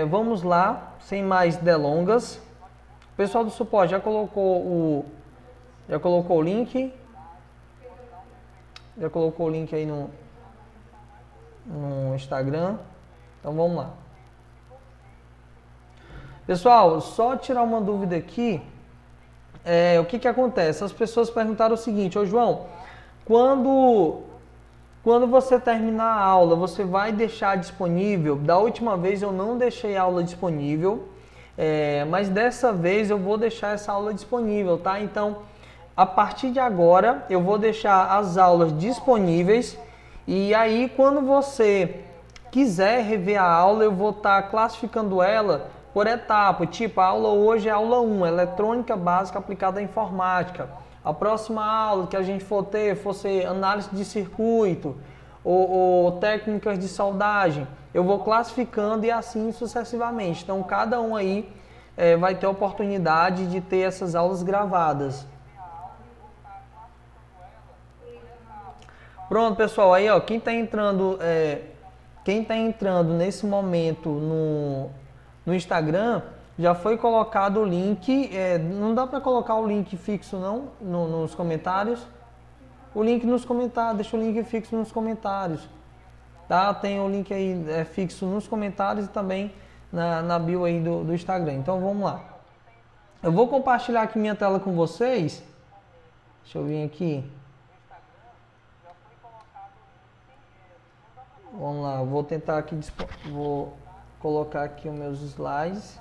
Vamos lá, sem mais delongas. O pessoal do suporte já colocou o link? Já colocou o link aí no Instagram? Então vamos lá. Pessoal, só tirar uma dúvida aqui. O que acontece? As pessoas perguntaram o seguinte: ô João, quando você terminar a aula, você vai deixar disponível? Da última vez eu não deixei a aula disponível, mas dessa vez eu vou deixar essa aula disponível, tá? Então, a partir de agora, eu vou deixar as aulas disponíveis e aí quando você quiser rever a aula, eu vou estar classificando ela por etapa. Tipo, a aula hoje é a aula 1, Eletrônica Básica Aplicada à Informática. A próxima aula que a gente for ter, ser análise de circuito ou técnicas de soldagem, eu vou classificando e assim sucessivamente. Então, cada um aí vai ter a oportunidade de ter essas aulas gravadas. Pronto, pessoal, aí ó, quem está entrando nesse momento no Instagram, já foi colocado o link. Não dá para colocar o link fixo não nos comentários. O link nos comentários, deixa o link fixo nos comentários, tá? Tem o link aí fixo nos comentários e também na bio aí do Instagram. Então vamos lá. Eu vou compartilhar aqui minha tela com vocês. Deixa eu vir aqui. Vamos lá, vou tentar aqui, vou colocar aqui os meus slides.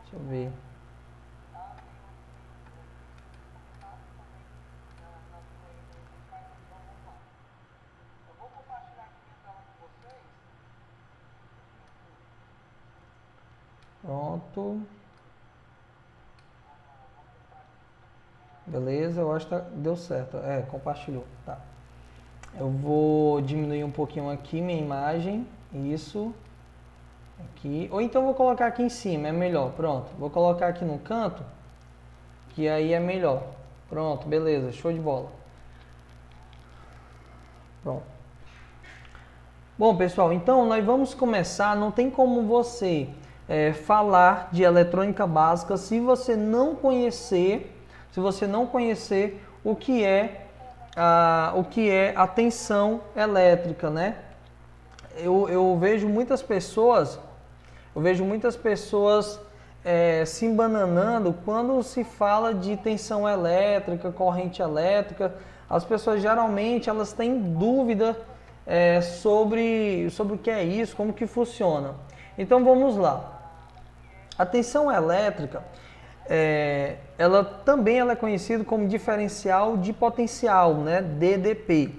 Deixa eu ver. Pronto. Beleza, eu acho que deu certo. Compartilhou, tá. Eu vou diminuir um pouquinho aqui minha imagem, isso, aqui, ou então vou colocar aqui em cima, é melhor, pronto, vou colocar aqui no canto, que aí é melhor, pronto, beleza, show de bola. Pronto. Bom pessoal, então nós vamos começar, não tem como você falar de eletrônica básica se você não conhecer o que é a tensão elétrica, né? Eu vejo muitas pessoas se embananando quando se fala de tensão elétrica, corrente elétrica. As pessoas geralmente elas têm dúvida sobre o que é isso, como que funciona. Então vamos lá. A tensão elétrica ela também é conhecida como diferencial de potencial, né? DDP.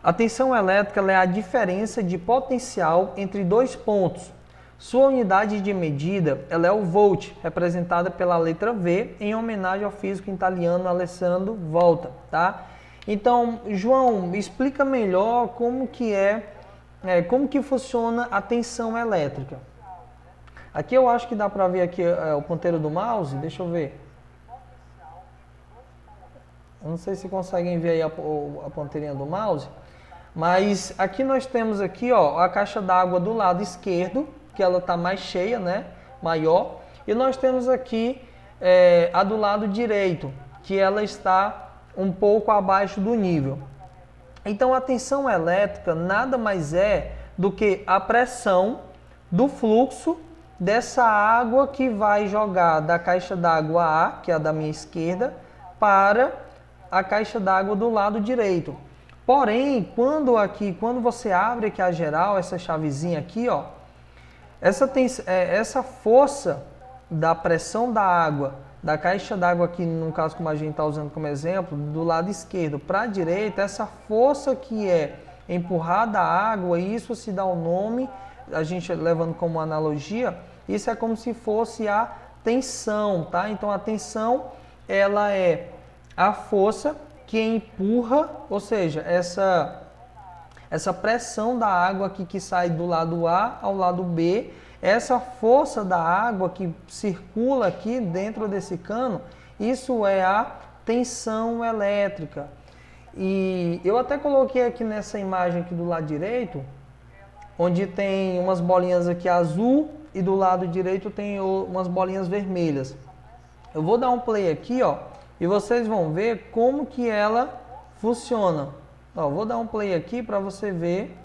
A tensão elétrica é a diferença de potencial entre dois pontos. Sua unidade de medida ela é o volt, representada pela letra V, em homenagem ao físico italiano Alessandro Volta, tá? Então, João, explica melhor como que funciona a tensão elétrica. Aqui eu acho que dá para ver aqui o ponteiro do mouse, deixa eu ver. Eu não sei se conseguem ver aí a ponteirinha do mouse, mas aqui nós temos aqui, ó, a caixa d'água do lado esquerdo, que ela está mais cheia, né, maior, e nós temos aqui a do lado direito, que ela está um pouco abaixo do nível. Então a tensão elétrica nada mais é do que a pressão do fluxo dessa água que vai jogar da caixa d'água A, que é a da minha esquerda, para a caixa d'água do lado direito. Porém, quando você abre aqui a geral, essa chavezinha aqui, ó, essa força da pressão da água, da caixa d'água aqui, no caso como a gente está usando como exemplo, do lado esquerdo para a direita, essa força que é empurrada a água, isso se dá o nome, a gente levando como analogia, isso é como se fosse a tensão, tá? Então a tensão ela é a força que empurra, ou seja, essa pressão da água aqui que sai do lado A ao lado B, essa força da água que circula aqui dentro desse cano, isso é a tensão elétrica. E eu até coloquei aqui nessa imagem aqui do lado direito, onde tem umas bolinhas aqui azul e do lado direito tem umas bolinhas vermelhas. Eu vou dar um play aqui, ó, e vocês vão ver como que ela funciona. Ó, vou dar um play aqui para você ver.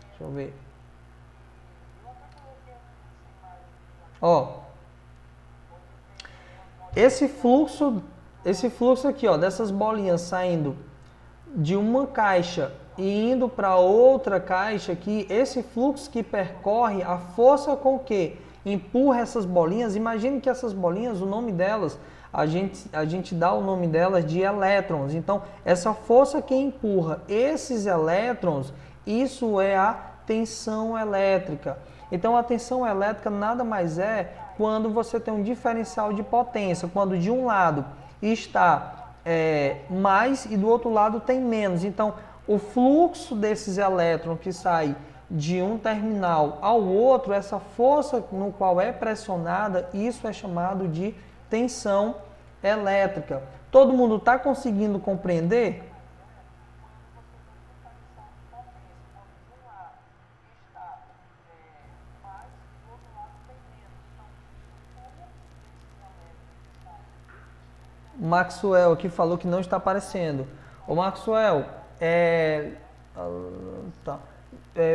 Deixa eu ver. Ó, esse fluxo aqui, ó, dessas bolinhas saindo de uma caixa e indo para outra caixa aqui, esse fluxo que percorre, a força com que empurra essas bolinhas, imagine que essas bolinhas, o nome delas, a gente dá o nome delas de elétrons. Então, essa força que empurra esses elétrons, isso é a tensão elétrica. Então, a tensão elétrica nada mais é quando você tem um diferencial de potência, quando de um lado está mais e do outro lado tem menos. Então, o fluxo desses elétrons que sai de um terminal ao outro, essa força no qual é pressionada, isso é chamado de tensão elétrica. Todo mundo está conseguindo compreender? O Maxwell aqui falou que não está aparecendo. Ô Maxwell,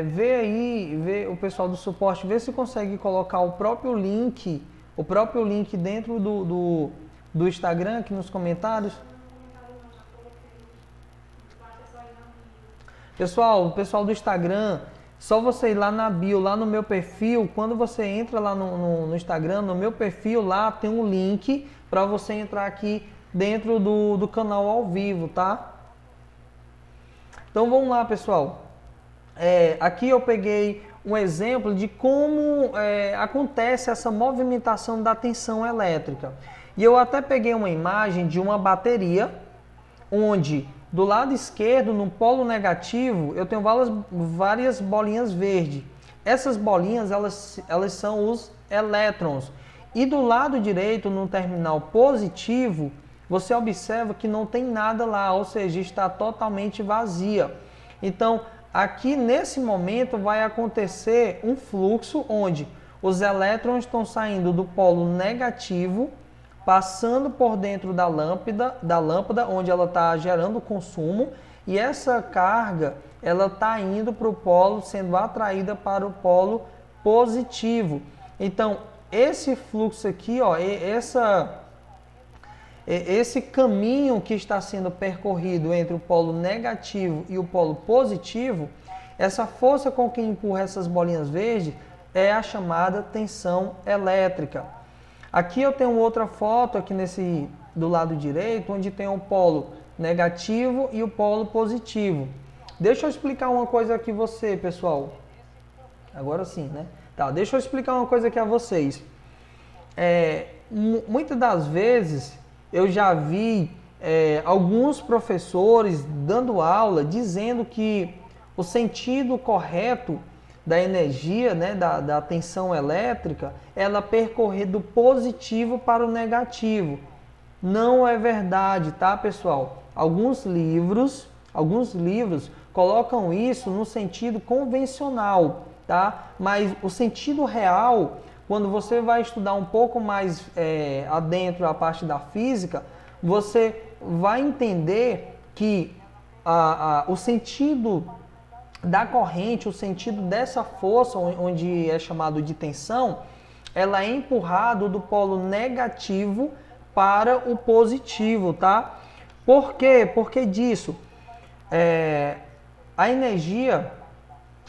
vê aí, vê o pessoal do suporte, vê se consegue colocar o próprio link dentro do Instagram aqui nos comentários. Pessoal, o pessoal do Instagram, só você ir lá na bio, lá no meu perfil, quando você entra lá no Instagram, no meu perfil, lá tem um link para você entrar aqui dentro do canal ao vivo, tá? Então vamos lá, pessoal. Aqui eu peguei um exemplo de como acontece essa movimentação da tensão elétrica. E eu até peguei uma imagem de uma bateria, onde do lado esquerdo, no polo negativo, eu tenho várias bolinhas verdes. Essas bolinhas, elas são os elétrons. E do lado direito, no terminal positivo, você observa que não tem nada lá, ou seja, está totalmente vazia. Então, aqui nesse momento vai acontecer um fluxo onde os elétrons estão saindo do polo negativo, passando por dentro da lâmpada onde ela está gerando consumo, e essa carga ela está indo para o polo, sendo atraída para o polo positivo. Então, esse fluxo aqui, ó, esse caminho que está sendo percorrido entre o polo negativo e o polo positivo, essa força com que empurra essas bolinhas verdes é a chamada tensão elétrica. Aqui eu tenho outra foto aqui do lado direito, onde tem o polo negativo e o polo positivo. Deixa eu explicar uma coisa aqui você, pessoal. Agora sim, né? Tá, deixa eu explicar uma coisa aqui a vocês. Muitas das vezes eu já vi alguns professores dando aula dizendo que o sentido correto da energia, né, da tensão elétrica, ela percorrer do positivo para o negativo. Não é verdade, tá, pessoal? Alguns livros colocam isso no sentido convencional, tá? Mas o sentido real, quando você vai estudar um pouco mais adentro a parte da física, você vai entender que o sentido da corrente, o sentido dessa força, onde é chamado de tensão, ela é empurrada do polo negativo para o positivo, tá? Por quê? Porque disso, a energia,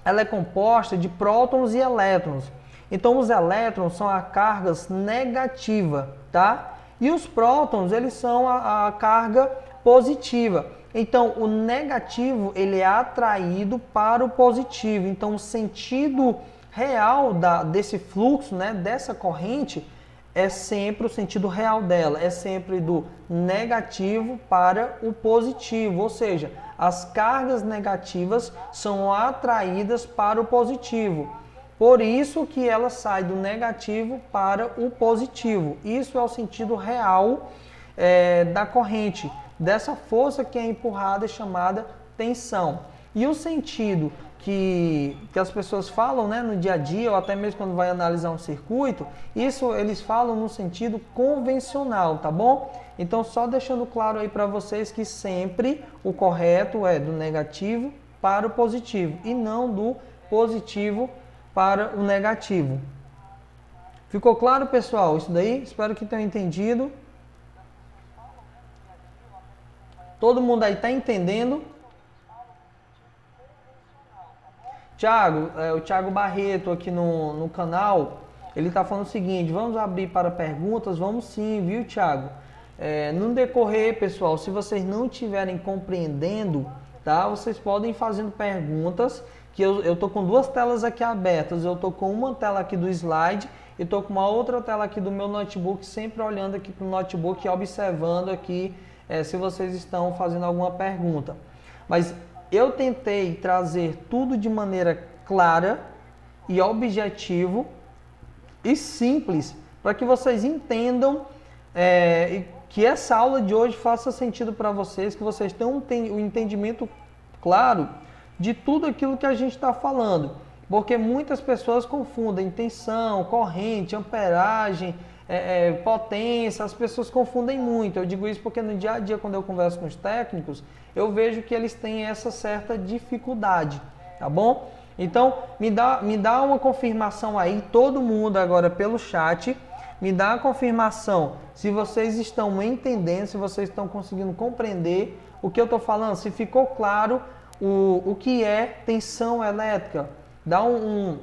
ela é composta de prótons e elétrons. Então, os elétrons são a carga negativa, tá? E os prótons, eles são a carga positiva. Então, o negativo, ele é atraído para o positivo. Então, o sentido real desse fluxo, né, dessa corrente, é sempre o sentido real dela. É sempre do negativo para o positivo. Ou seja, as cargas negativas são atraídas para o positivo. Por isso que ela sai do negativo para o positivo. Isso é o sentido real da corrente, dessa força que é empurrada, chamada tensão. E o sentido que as pessoas falam, né, no dia a dia, ou até mesmo quando vai analisar um circuito, isso eles falam no sentido convencional, tá bom? Então, só deixando claro aí para vocês que sempre o correto é do negativo para o positivo e não do positivo para o negativo. Ficou claro, pessoal? Isso daí? Espero que tenham entendido. Todo mundo aí está entendendo? Tiago, o Tiago Barreto aqui no canal, ele está falando o seguinte: vamos abrir para perguntas? Vamos sim, viu, Tiago? No decorrer, pessoal, se vocês não estiverem compreendendo, tá? Vocês podem ir fazendo perguntas, que eu tô com duas telas aqui abertas. Eu tô com uma tela aqui do slide e tô com uma outra tela aqui do meu notebook, sempre olhando aqui para o notebook e observando aqui se vocês estão fazendo alguma pergunta. Mas eu tentei trazer tudo de maneira clara e objetivo e simples para que vocês entendam que essa aula de hoje faça sentido para vocês, que vocês tenham um entendimento claro de tudo aquilo que a gente está falando. Porque muitas pessoas confundem tensão, corrente, amperagem, potência, as pessoas confundem muito. Eu digo isso porque no dia a dia, quando eu converso com os técnicos, eu vejo que eles têm essa certa dificuldade, tá bom? Então, me dá uma confirmação aí, todo mundo agora pelo chat, me dá a confirmação se vocês estão entendendo, se vocês estão conseguindo compreender o que eu estou falando, se ficou claro o que é tensão elétrica. Dá um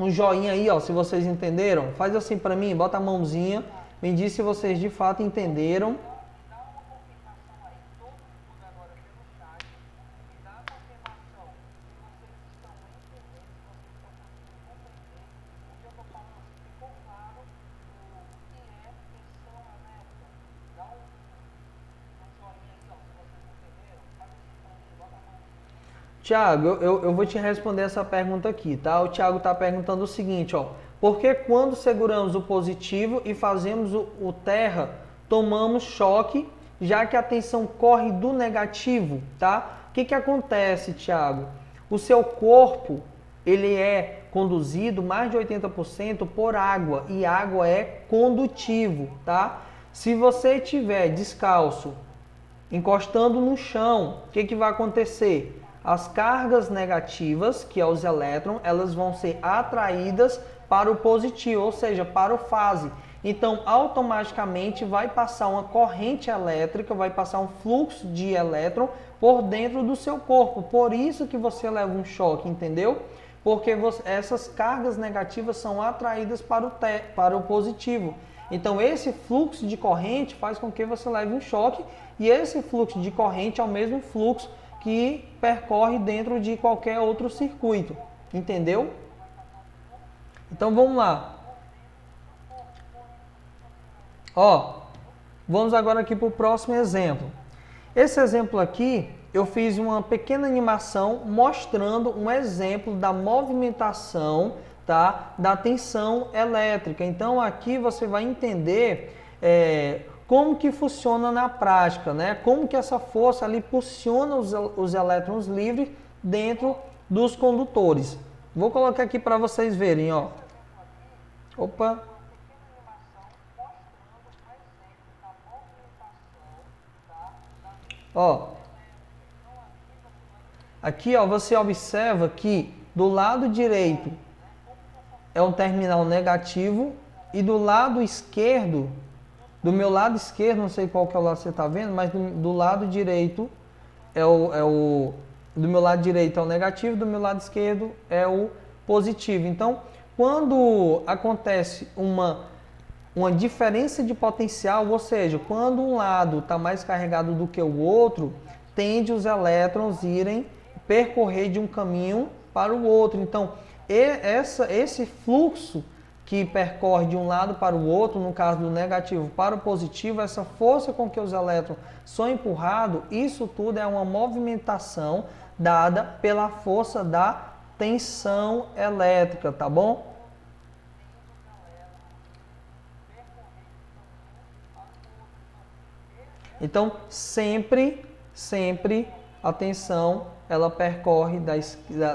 joinha aí, ó, se vocês entenderam. Faz assim para mim, bota a mãozinha, me diz se vocês de fato entenderam. Tiago, eu vou te responder essa pergunta aqui, tá? O Tiago está perguntando o seguinte, ó. Por que quando seguramos o positivo e fazemos o terra, tomamos choque, já que a tensão corre do negativo, tá? O que acontece, Tiago? O seu corpo, ele é conduzido mais de 80% por água, e água é condutivo, tá? Se você estiver descalço, encostando no chão, o que vai acontecer? As cargas negativas, que é os elétrons, elas vão ser atraídas para o positivo, ou seja, para o fase. Então, automaticamente vai passar uma corrente elétrica, vai passar um fluxo de elétron por dentro do seu corpo. Por isso que você leva um choque, entendeu? Porque essas cargas negativas são atraídas para o positivo. Então, esse fluxo de corrente faz com que você leve um choque, e esse fluxo de corrente é o mesmo fluxo que percorre dentro de qualquer outro circuito, entendeu? Então vamos lá. Ó, vamos agora aqui para o próximo exemplo. Esse exemplo aqui, eu fiz uma pequena animação mostrando um exemplo da movimentação, tá, da tensão elétrica. Então aqui você vai entender como que funciona na prática, né? Como que essa força ali impulsiona os elétrons livres dentro dos condutores. Vou colocar aqui para vocês verem, ó. Opa! Ó. Aqui, ó, você observa que do lado direito é um terminal negativo e do lado esquerdo, do meu lado esquerdo, não sei qual que é o lado que você está vendo, mas do lado direito do meu lado direito é o negativo, do meu lado esquerdo é o positivo. Então, quando acontece uma diferença de potencial, ou seja, quando um lado está mais carregado do que o outro, tende os elétrons irem percorrer de um caminho para o outro. Então, esse fluxo que percorre de um lado para o outro, no caso do negativo para o positivo, essa força com que os elétrons são empurrados, isso tudo é uma movimentação dada pela força da tensão elétrica, tá bom? Então, sempre a tensão ela percorre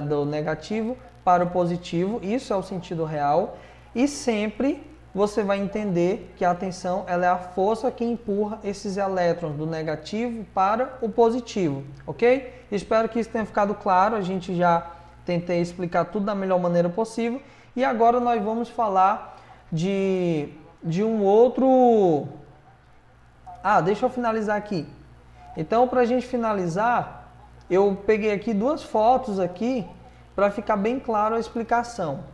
do negativo para o positivo, isso é o sentido real, e sempre você vai entender que a tensão ela é a força que empurra esses elétrons do negativo para o positivo, ok? Espero que isso tenha ficado claro, a gente já tentei explicar tudo da melhor maneira possível, e agora nós vamos falar de um outro... deixa eu finalizar aqui. Então, para a gente finalizar, eu peguei aqui duas fotos aqui para ficar bem claro a explicação.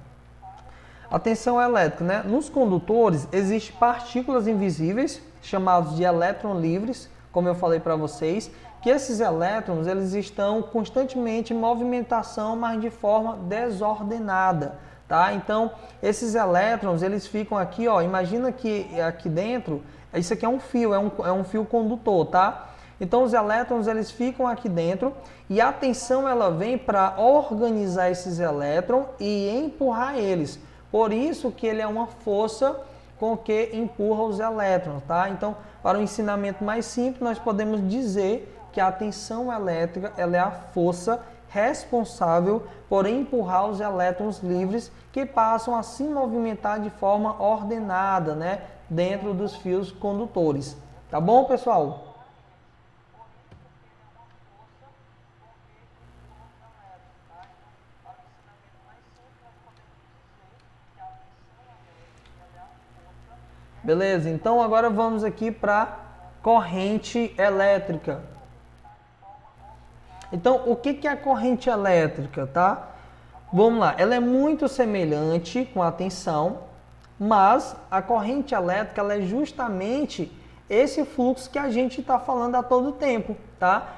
A tensão elétrica, né? Nos condutores existem partículas invisíveis, chamadas de elétrons livres, como eu falei para vocês, que esses elétrons eles estão constantemente em movimentação, mas de forma desordenada, tá? Então, esses elétrons, eles ficam aqui, ó, imagina que aqui dentro, isso aqui é um fio, é um fio condutor, tá? Então, os elétrons, eles ficam aqui dentro e a tensão, ela vem para organizar esses elétrons e empurrar eles. Por isso que ele é uma força com que empurra os elétrons, tá? Então, para um ensinamento mais simples, nós podemos dizer que a tensão elétrica ela é a força responsável por empurrar os elétrons livres que passam a se movimentar de forma ordenada, né, dentro dos fios condutores. Tá bom, pessoal? Beleza, então agora vamos aqui para corrente elétrica. Então, o que é a corrente elétrica, tá? Vamos lá, ela é muito semelhante com a tensão, mas a corrente elétrica ela é justamente esse fluxo que a gente está falando a todo tempo, tá?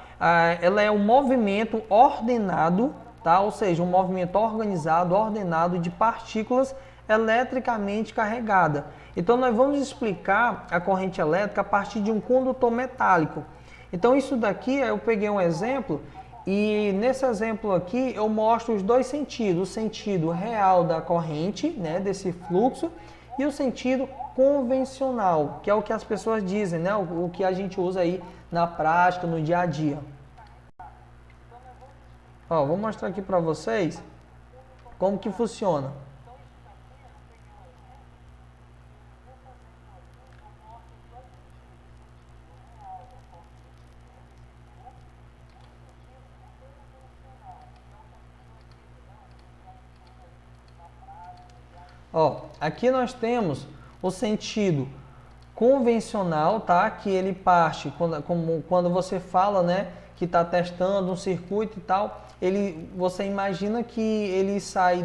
Ela é um movimento ordenado, tá? Ou seja, um movimento organizado, ordenado de partículas eletricamente carregadas. Então, nós vamos explicar a corrente elétrica a partir de um condutor metálico. Então, isso daqui, eu peguei um exemplo e nesse exemplo aqui eu mostro os dois sentidos. O sentido real da corrente, né, desse fluxo, e o sentido convencional, que é o que as pessoas dizem, né, o que a gente usa aí na prática, no dia a dia. Ó, vou mostrar aqui para vocês como que funciona. Ó, aqui nós temos o sentido convencional, tá? Que ele parte, quando você fala, né, que está testando um circuito e tal, você imagina que ele sai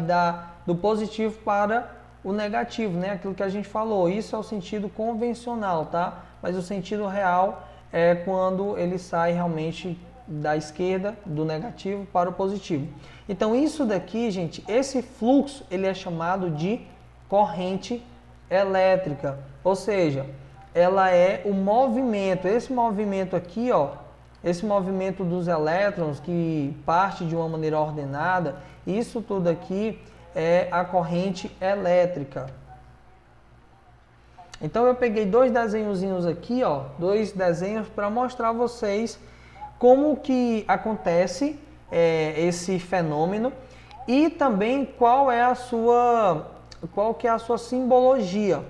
do positivo para o negativo, né? Aquilo que a gente falou, isso é o sentido convencional, tá? Mas o sentido real é quando ele sai realmente da esquerda, do negativo para o positivo. Então isso daqui, gente, esse fluxo, ele é chamado de corrente elétrica, ou seja, ela é o movimento, esse movimento aqui, ó, esse movimento dos elétrons que parte de uma maneira ordenada, isso tudo aqui é a corrente elétrica. Então eu peguei dois desenhozinhos aqui, ó, dois desenhos para mostrar a vocês como que acontece esse fenômeno e também qual que é a sua simbologia.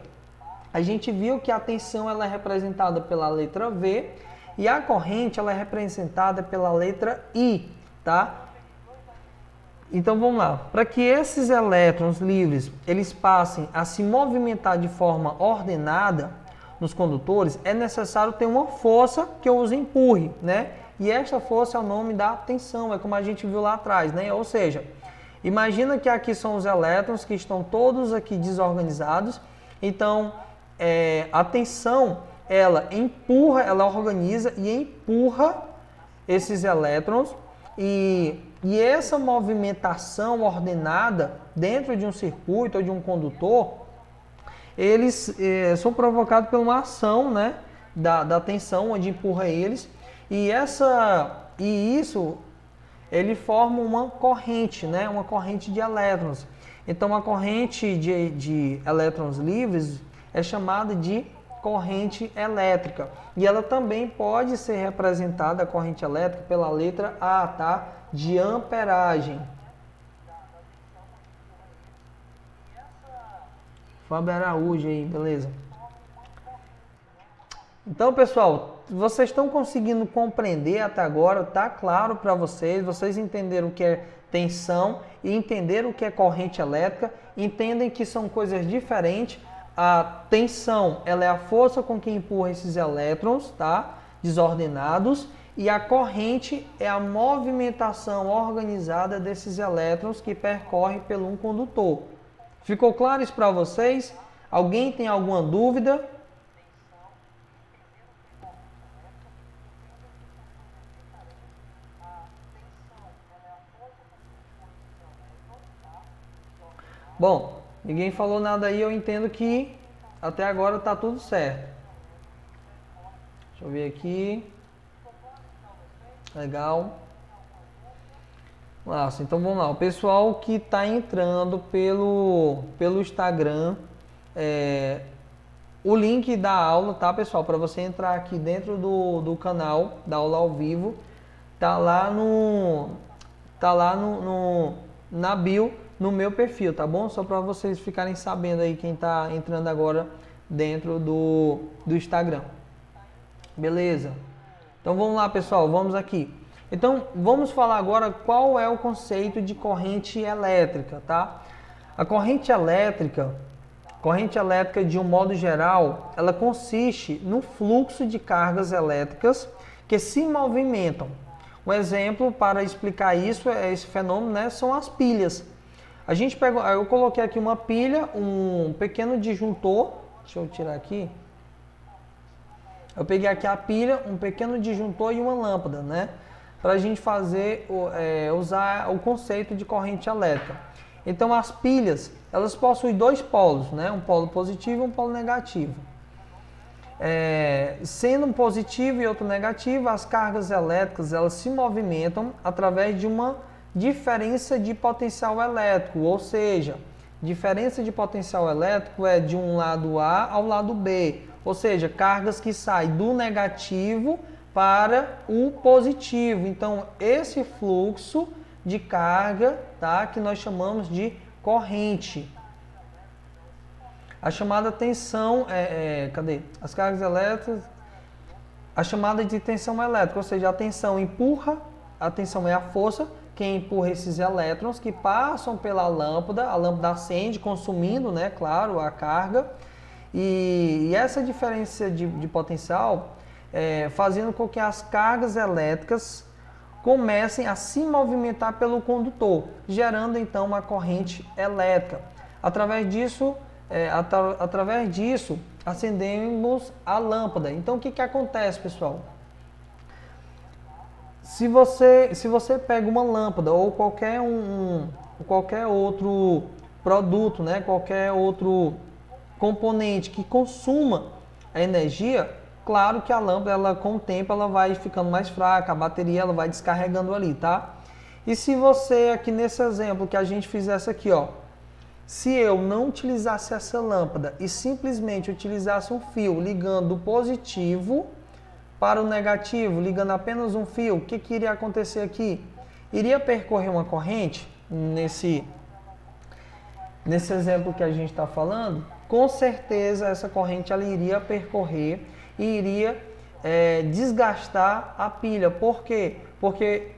A gente viu que a tensão ela é representada pela letra V e a corrente ela é representada pela letra I, tá? Então vamos lá. Para que esses elétrons livres eles passem a se movimentar de forma ordenada nos condutores, é necessário ter uma força que os empurre, né? E esta força é o nome da tensão, é como a gente viu lá atrás, né? Ou seja, imagina que aqui são os elétrons que estão todos aqui desorganizados. Então, a tensão, ela empurra, ela organiza e empurra esses elétrons. E essa movimentação ordenada dentro de um circuito ou de um condutor, eles são provocados por uma ação, né, da tensão, onde empurra eles. E isso ele forma uma corrente, né? Uma corrente de elétrons. Então, a corrente de elétrons livres é chamada de corrente elétrica. E ela também pode ser representada, a corrente elétrica, pela letra A, tá? De amperagem. Fábio Araújo aí, beleza. Então, pessoal, vocês estão conseguindo compreender até agora? Tá claro para vocês? Vocês entenderam o que é tensão e entenderam o que é corrente elétrica? Entendem que são coisas diferentes? A tensão, ela é a força com que empurra esses elétrons, tá? Desordenados. E a corrente é a movimentação organizada desses elétrons que percorre pelo um condutor. Ficou claro isso para vocês? Alguém tem alguma dúvida? Bom, ninguém falou nada aí, eu entendo que até agora está tudo certo. Deixa eu ver aqui. Legal. Nossa, então vamos lá. O pessoal que está entrando pelo Instagram, o link da aula, tá, pessoal? Para você entrar aqui dentro do canal da aula ao vivo, tá lá na bio, no meu perfil, tá bom? Só para vocês ficarem sabendo aí quem está entrando agora dentro do Instagram. Beleza? Então vamos lá, pessoal, vamos aqui. Então vamos falar agora qual é o conceito de corrente elétrica, tá? A corrente elétrica de um modo geral, ela consiste no fluxo de cargas elétricas que se movimentam. Um exemplo para explicar isso, esse fenômeno, né, são as pilhas. Eu coloquei aqui uma pilha, um pequeno disjuntor, deixa eu tirar aqui. Eu peguei aqui a pilha, um pequeno disjuntor e uma lâmpada, né? Para a gente usar o conceito de corrente elétrica. Então as pilhas, elas possuem dois polos, né? Um polo positivo e um polo negativo. Sendo um positivo e outro negativo, as cargas elétricas elas se movimentam através de uma diferença de potencial elétrico, ou seja, diferença de potencial elétrico é de um lado A ao lado B, ou seja, cargas que saem do negativo para o positivo. Então, esse fluxo de carga, tá, que nós chamamos de corrente. A chamada tensão, cadê? As cargas elétricas, a chamada de tensão elétrica, ou seja, a tensão empurra, a tensão é a força que empurra esses elétrons que passam pela lâmpada, a lâmpada acende, consumindo, né, claro, a carga, e essa diferença de potencial fazendo com que as cargas elétricas comecem a se movimentar pelo condutor, gerando então uma corrente elétrica. Através disso, acendemos a lâmpada. Então o que acontece, pessoal? Se você pega uma lâmpada ou qualquer outro produto, né, qualquer outro componente que consuma a energia, claro que a lâmpada, com o tempo, ela vai ficando mais fraca, a bateria ela vai descarregando ali, tá? E se você, aqui nesse exemplo que a gente fizesse aqui, ó, se eu não utilizasse essa lâmpada e simplesmente utilizasse um fio ligando do positivo para o negativo, ligando apenas um fio, o que iria acontecer aqui? Iria percorrer uma corrente, nesse exemplo que a gente está falando, com certeza essa corrente ela iria percorrer e iria desgastar a pilha. Por quê? Porque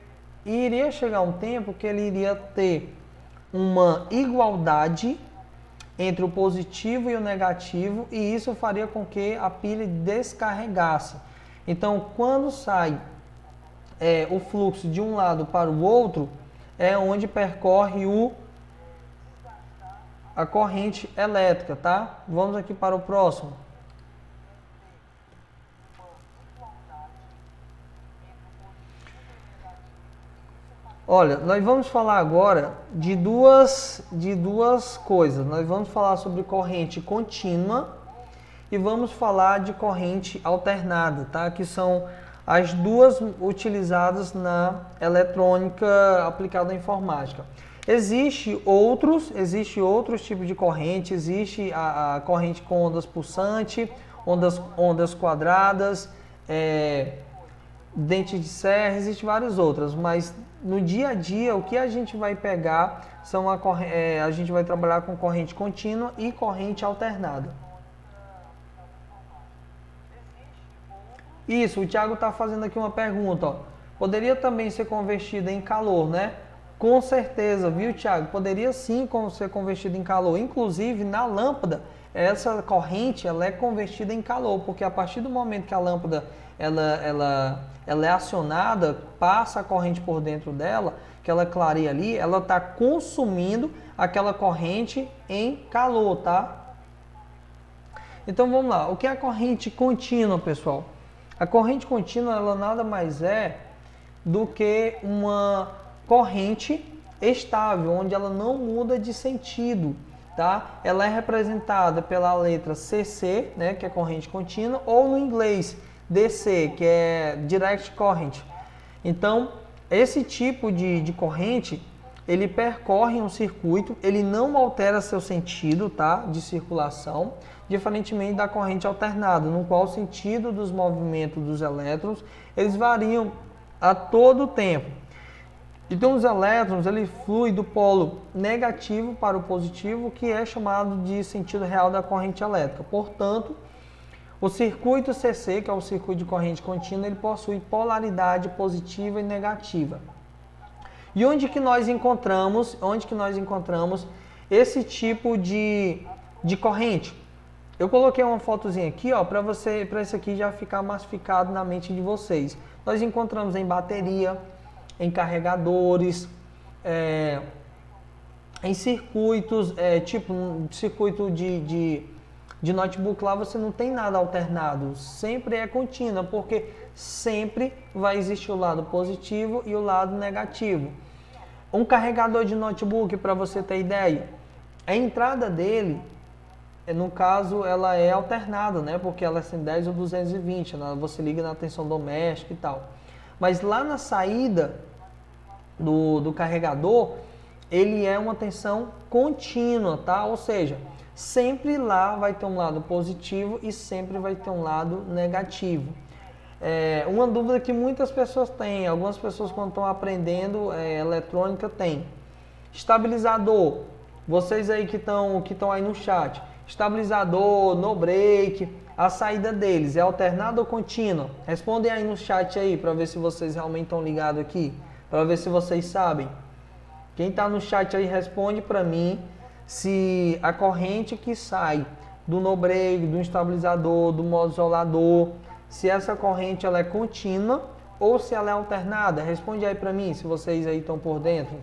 iria chegar um tempo que ele iria ter uma igualdade entre o positivo e o negativo, e isso faria com que a pilha descarregasse. Então, quando sai o fluxo de um lado para o outro, é onde percorre a corrente elétrica, tá? Vamos aqui para o próximo. Olha, nós vamos falar agora de duas coisas. Nós vamos falar sobre corrente contínua e vamos falar de corrente alternada, tá? Que são as duas utilizadas na eletrônica aplicada à informática. Existe outros tipos de corrente, existe a corrente com ondas pulsante, ondas quadradas, dente de serra, existem várias outras, mas no dia a dia o que a gente vai pegar são a gente vai trabalhar com corrente contínua e corrente alternada. Isso, o Thiago está fazendo aqui uma pergunta, ó. Poderia também ser convertida em calor, né? Com certeza, viu, Thiago? Poderia sim ser convertida em calor. Inclusive, na lâmpada, essa corrente ela é convertida em calor, porque a partir do momento que a lâmpada ela é acionada, passa a corrente por dentro dela, que ela clareia ali, ela está consumindo aquela corrente em calor, tá? Então vamos lá, o que é a corrente contínua, pessoal? A corrente contínua, ela nada mais é do que uma corrente estável, onde ela não muda de sentido, tá? Ela é representada pela letra CC, né, que é corrente contínua, ou no inglês DC, que é Direct Current. Então, esse tipo de corrente, ele percorre um circuito, ele não altera seu sentido, tá, de circulação, diferentemente da corrente alternada, no qual o sentido dos movimentos dos elétrons, eles variam a todo tempo. Então os elétrons, ele flui do polo negativo para o positivo, que é chamado de sentido real da corrente elétrica. Portanto, o circuito CC, que é o circuito de corrente contínua, ele possui polaridade positiva e negativa. E onde que nós encontramos esse tipo de corrente? Eu coloquei uma fotozinha aqui, ó, para isso aqui já ficar massificado na mente de vocês. Nós encontramos em bateria, em carregadores, em circuitos, tipo circuito de notebook lá você não tem nada alternado, sempre é contínua, porque sempre vai existir o lado positivo e o lado negativo. Um carregador de notebook, para você ter ideia, a entrada dele, no caso, ela é alternada, né? Porque ela é 110 ou 220, né? Você liga na tensão doméstica e tal. Mas lá na saída do carregador, ele é uma tensão contínua, tá? Ou seja, sempre lá vai ter um lado positivo e sempre vai ter um lado negativo. Uma dúvida que muitas pessoas têm, algumas pessoas quando estão aprendendo eletrônica têm. Estabilizador, vocês aí que estão aí no chat, estabilizador, no break, a saída deles é alternada ou contínua? Respondem aí no chat aí para ver se vocês realmente estão ligados aqui, para ver se vocês sabem. Quem está no chat aí responde para mim se a corrente que sai do no break, do estabilizador, do modo isolador, se essa corrente ela é contínua ou se ela é alternada. Responde aí para mim se vocês aí estão por dentro.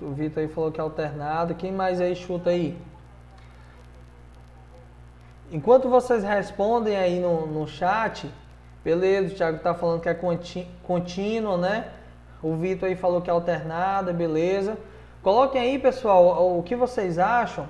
O Vitor aí falou que é alternado. Quem mais aí chuta aí? Enquanto vocês respondem aí no chat, beleza, o Thiago tá falando que é contínuo, né? O Vitor aí falou que é alternada, beleza. Coloquem aí, pessoal, o que vocês acham,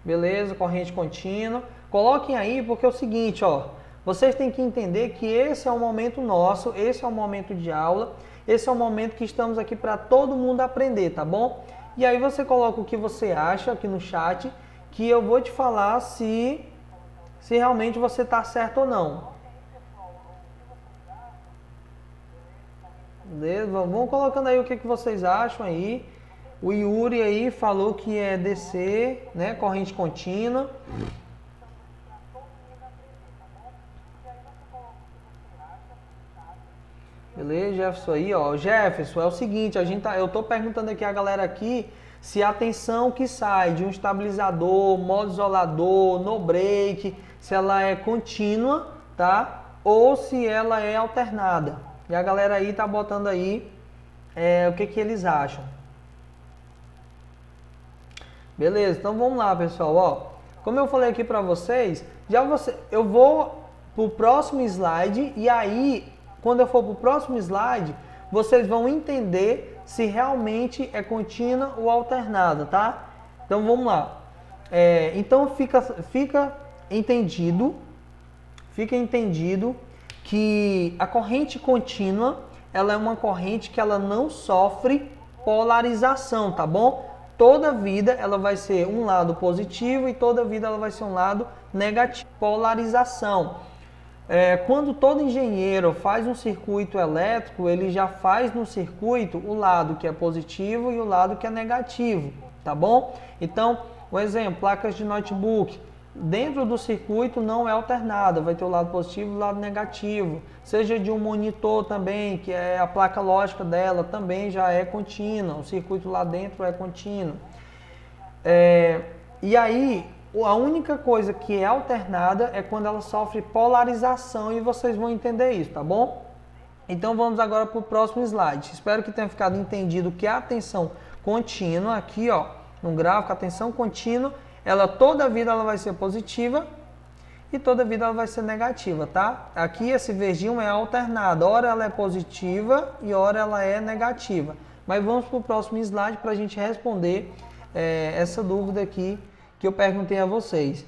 beleza, corrente contínua. Coloquem aí, porque é o seguinte, ó, vocês têm que entender que esse é o momento nosso, esse é o momento de aula, esse é o momento que estamos aqui para todo mundo aprender, tá bom? E aí você coloca o que você acha aqui no chat, que eu vou te falar se realmente você está certo ou não. Beleza? Vamos colocando aí o que vocês acham aí. O Yuri aí falou que é DC, né? Corrente contínua. Beleza, Jefferson aí, ó. Jefferson, é o seguinte, eu tô perguntando aqui a galera aqui se a tensão que sai de um estabilizador, modo isolador, no break, se ela é contínua, tá? Ou se ela é alternada. E a galera aí tá botando aí o que eles acham. Beleza, então vamos lá, pessoal, ó. Como eu falei aqui pra vocês, eu vou pro próximo slide e aí, quando eu for pro próximo slide, vocês vão entender se realmente é contínua ou alternada, tá? Então vamos lá. Então fica entendido, que a corrente contínua, ela é uma corrente que ela não sofre polarização, tá bom? Toda vida ela vai ser um lado positivo e toda vida ela vai ser um lado negativo. Polarização. Quando todo engenheiro faz um circuito elétrico, ele já faz no circuito o lado que é positivo e o lado que é negativo, tá bom? Então, um exemplo, placas de notebook. Dentro do circuito não é alternada, vai ter o lado positivo e o lado negativo. Seja de um monitor também, que é a placa lógica dela, também já é contínua, o circuito lá dentro é contínuo. E aí, a única coisa que é alternada é quando ela sofre polarização e vocês vão entender isso, tá bom? Então vamos agora para o próximo slide. Espero que tenha ficado entendido que a tensão contínua, aqui ó, no gráfico, a tensão contínua, toda vida ela vai ser positiva e toda vida ela vai ser negativa, tá? Aqui esse verdinho é alternado, ora ela é positiva e ora ela é negativa. Mas vamos para o próximo slide para a gente responder essa dúvida aqui que eu perguntei a vocês.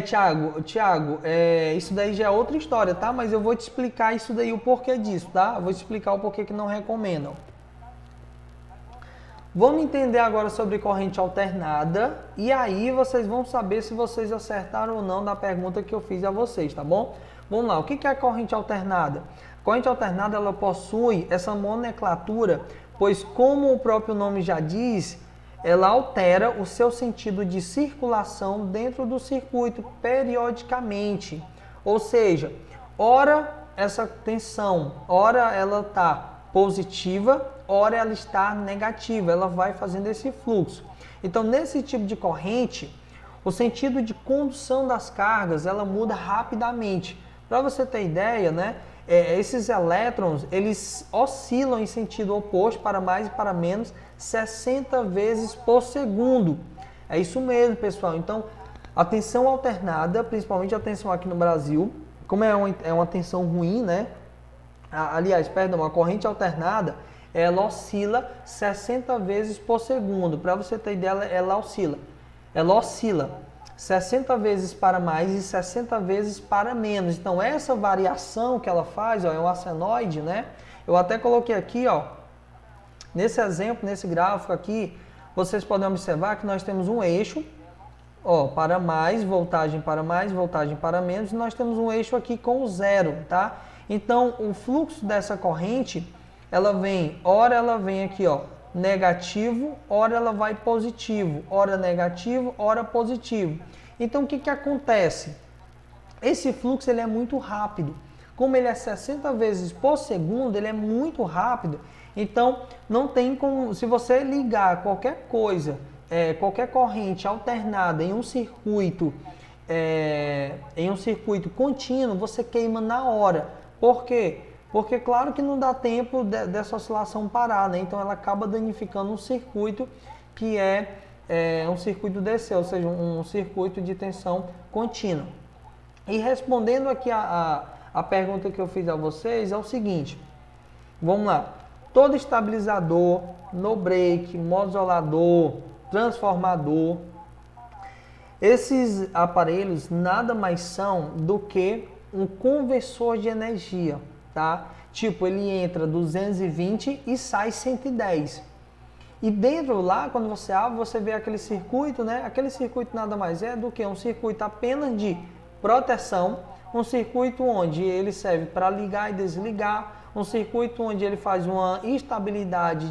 Thiago, isso daí já é outra história, tá? Mas eu vou te explicar isso daí, o porquê disso, tá? Eu vou te explicar o porquê que não recomendam. Vamos entender agora sobre corrente alternada e aí vocês vão saber se vocês acertaram ou não da pergunta que eu fiz a vocês, tá bom? Vamos lá, o que é a corrente alternada? A corrente alternada ela possui essa nomenclatura, pois como o próprio nome já diz, ela altera o seu sentido de circulação dentro do circuito periodicamente. Ou seja, ora essa tensão, ora ela está positiva, ora ela está negativa, ela vai fazendo esse fluxo. Então, nesse tipo de corrente, o sentido de condução das cargas, ela muda rapidamente. Para você ter ideia, né, esses elétrons, eles oscilam em sentido oposto, para mais e para menos, 60 vezes por segundo. É isso mesmo, pessoal. Então, a tensão alternada, principalmente a tensão aqui no Brasil, como é uma tensão ruim, né? Aliás, perdão, a corrente alternada, ela oscila 60 vezes por segundo. Para você ter ideia, ela oscila 60 vezes para mais e 60 vezes para menos. Então, essa variação que ela faz, ó, é um senoide, né? Eu até coloquei aqui, ó, nesse exemplo, nesse gráfico aqui, vocês podem observar que nós temos um eixo, ó, para mais, voltagem para menos, e nós temos um eixo aqui com o zero, tá? Então, o fluxo dessa corrente, ela vem aqui, ó, negativo, ora ela vai positivo, ora negativo, ora positivo. Então, o que acontece? Esse fluxo ele é muito rápido. Como ele é 60 vezes por segundo, ele é muito rápido. Então, não tem como, se você ligar qualquer coisa, qualquer corrente alternada em um circuito contínuo, você queima na hora. Por quê? Porque claro que não dá tempo dessa oscilação parar, né? Então ela acaba danificando um circuito que é um circuito DC, ou seja, um circuito de tensão contínua. E respondendo aqui a pergunta que eu fiz a vocês, é o seguinte, vamos lá. Todo estabilizador, no break, modulador, transformador, esses aparelhos nada mais são do que um conversor de energia, tá? Tipo, ele entra 220 e sai 110. E dentro lá, quando você abre, você vê aquele circuito, né? Aquele circuito nada mais é do que um circuito apenas de proteção, um circuito onde ele serve para ligar e desligar, um circuito onde ele faz uma instabilidade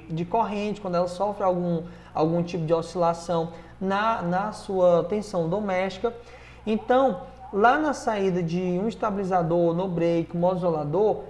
de corrente, quando ela sofre algum tipo de oscilação na sua tensão doméstica. Então, lá na saída de um estabilizador, no break, modulador,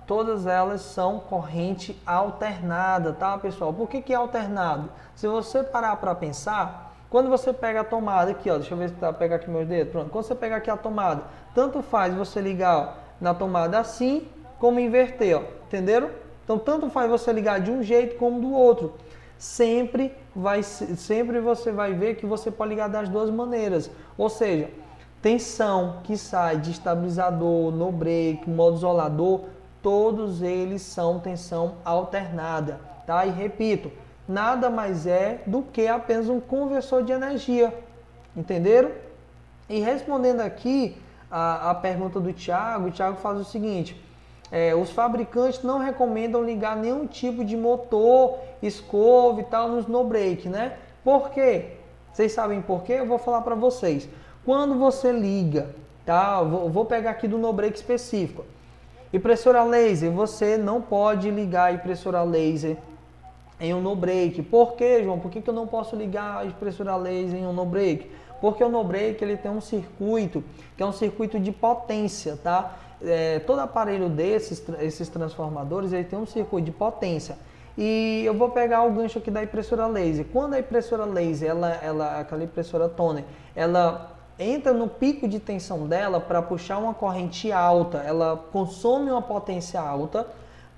todas elas são corrente alternada, tá, pessoal? Por que é alternado? Se você parar para pensar, quando você pega a tomada aqui, ó, deixa eu ver se tá, pegar aqui meus dedos, pronto. Quando você pega aqui a tomada, tanto faz você ligar, ó, na tomada assim, como inverter, ó, entenderam? Então, tanto faz você ligar de um jeito como do outro. Sempre você vai ver que você pode ligar das duas maneiras. Ou seja, tensão que sai de estabilizador, no break, modo isolador, todos eles são tensão alternada, tá? E repito, nada mais é do que apenas um conversor de energia. Entenderam? E respondendo aqui a pergunta do Thiago, o Thiago faz o seguinte: os fabricantes não recomendam ligar nenhum tipo de motor, escova e tal nos no-break, né? Por quê? Vocês sabem por quê? Eu vou falar para vocês. Quando você liga, tá? Vou pegar aqui do no-break específico. Impressora laser, você não pode ligar a impressora laser em um no-break. Por quê, João? Por que eu não posso ligar a impressora laser em um no-break? Porque o no-break ele tem um circuito, que é um circuito de potência, tá? Todo aparelho esses transformadores, ele tem um circuito de potência. E eu vou pegar o gancho aqui da impressora laser. Quando a impressora laser, aquela impressora toner, ela entra no pico de tensão dela para puxar uma corrente alta, ela consome uma potência alta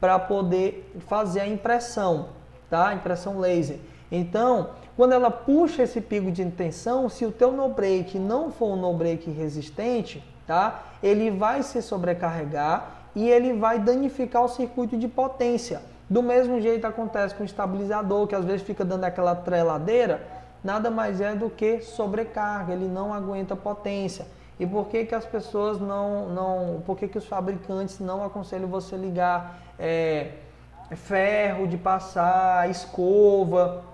para poder fazer a impressão, tá? A impressão laser. Então, quando ela puxa esse pico de tensão, se o teu no-break não for um no-break resistente, tá? Ele vai se sobrecarregar e ele vai danificar o circuito de potência. Do mesmo jeito acontece com o estabilizador, que às vezes fica dando aquela treladeira, nada mais é do que sobrecarga, ele não aguenta potência. E por que que as pessoas por que que os fabricantes não aconselham você ligar ferro de passar, escova,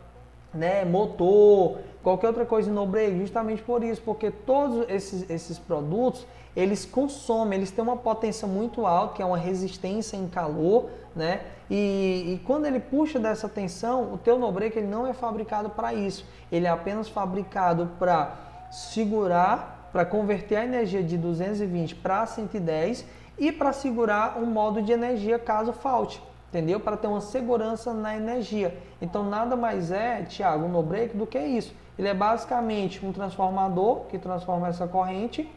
né, motor, qualquer outra coisa no break? Justamente por isso, porque todos esses produtos, eles consomem, eles têm uma potência muito alta, que é uma resistência em calor, né? E quando ele puxa dessa tensão, o teu no-break ele não é fabricado para isso. Ele é apenas fabricado para segurar, para converter a energia de 220 para 110 e para segurar um modo de energia caso falte. Entendeu? Para ter uma segurança na energia. Então nada mais é, Thiago, um no-break do que isso. Ele é basicamente um transformador que transforma essa corrente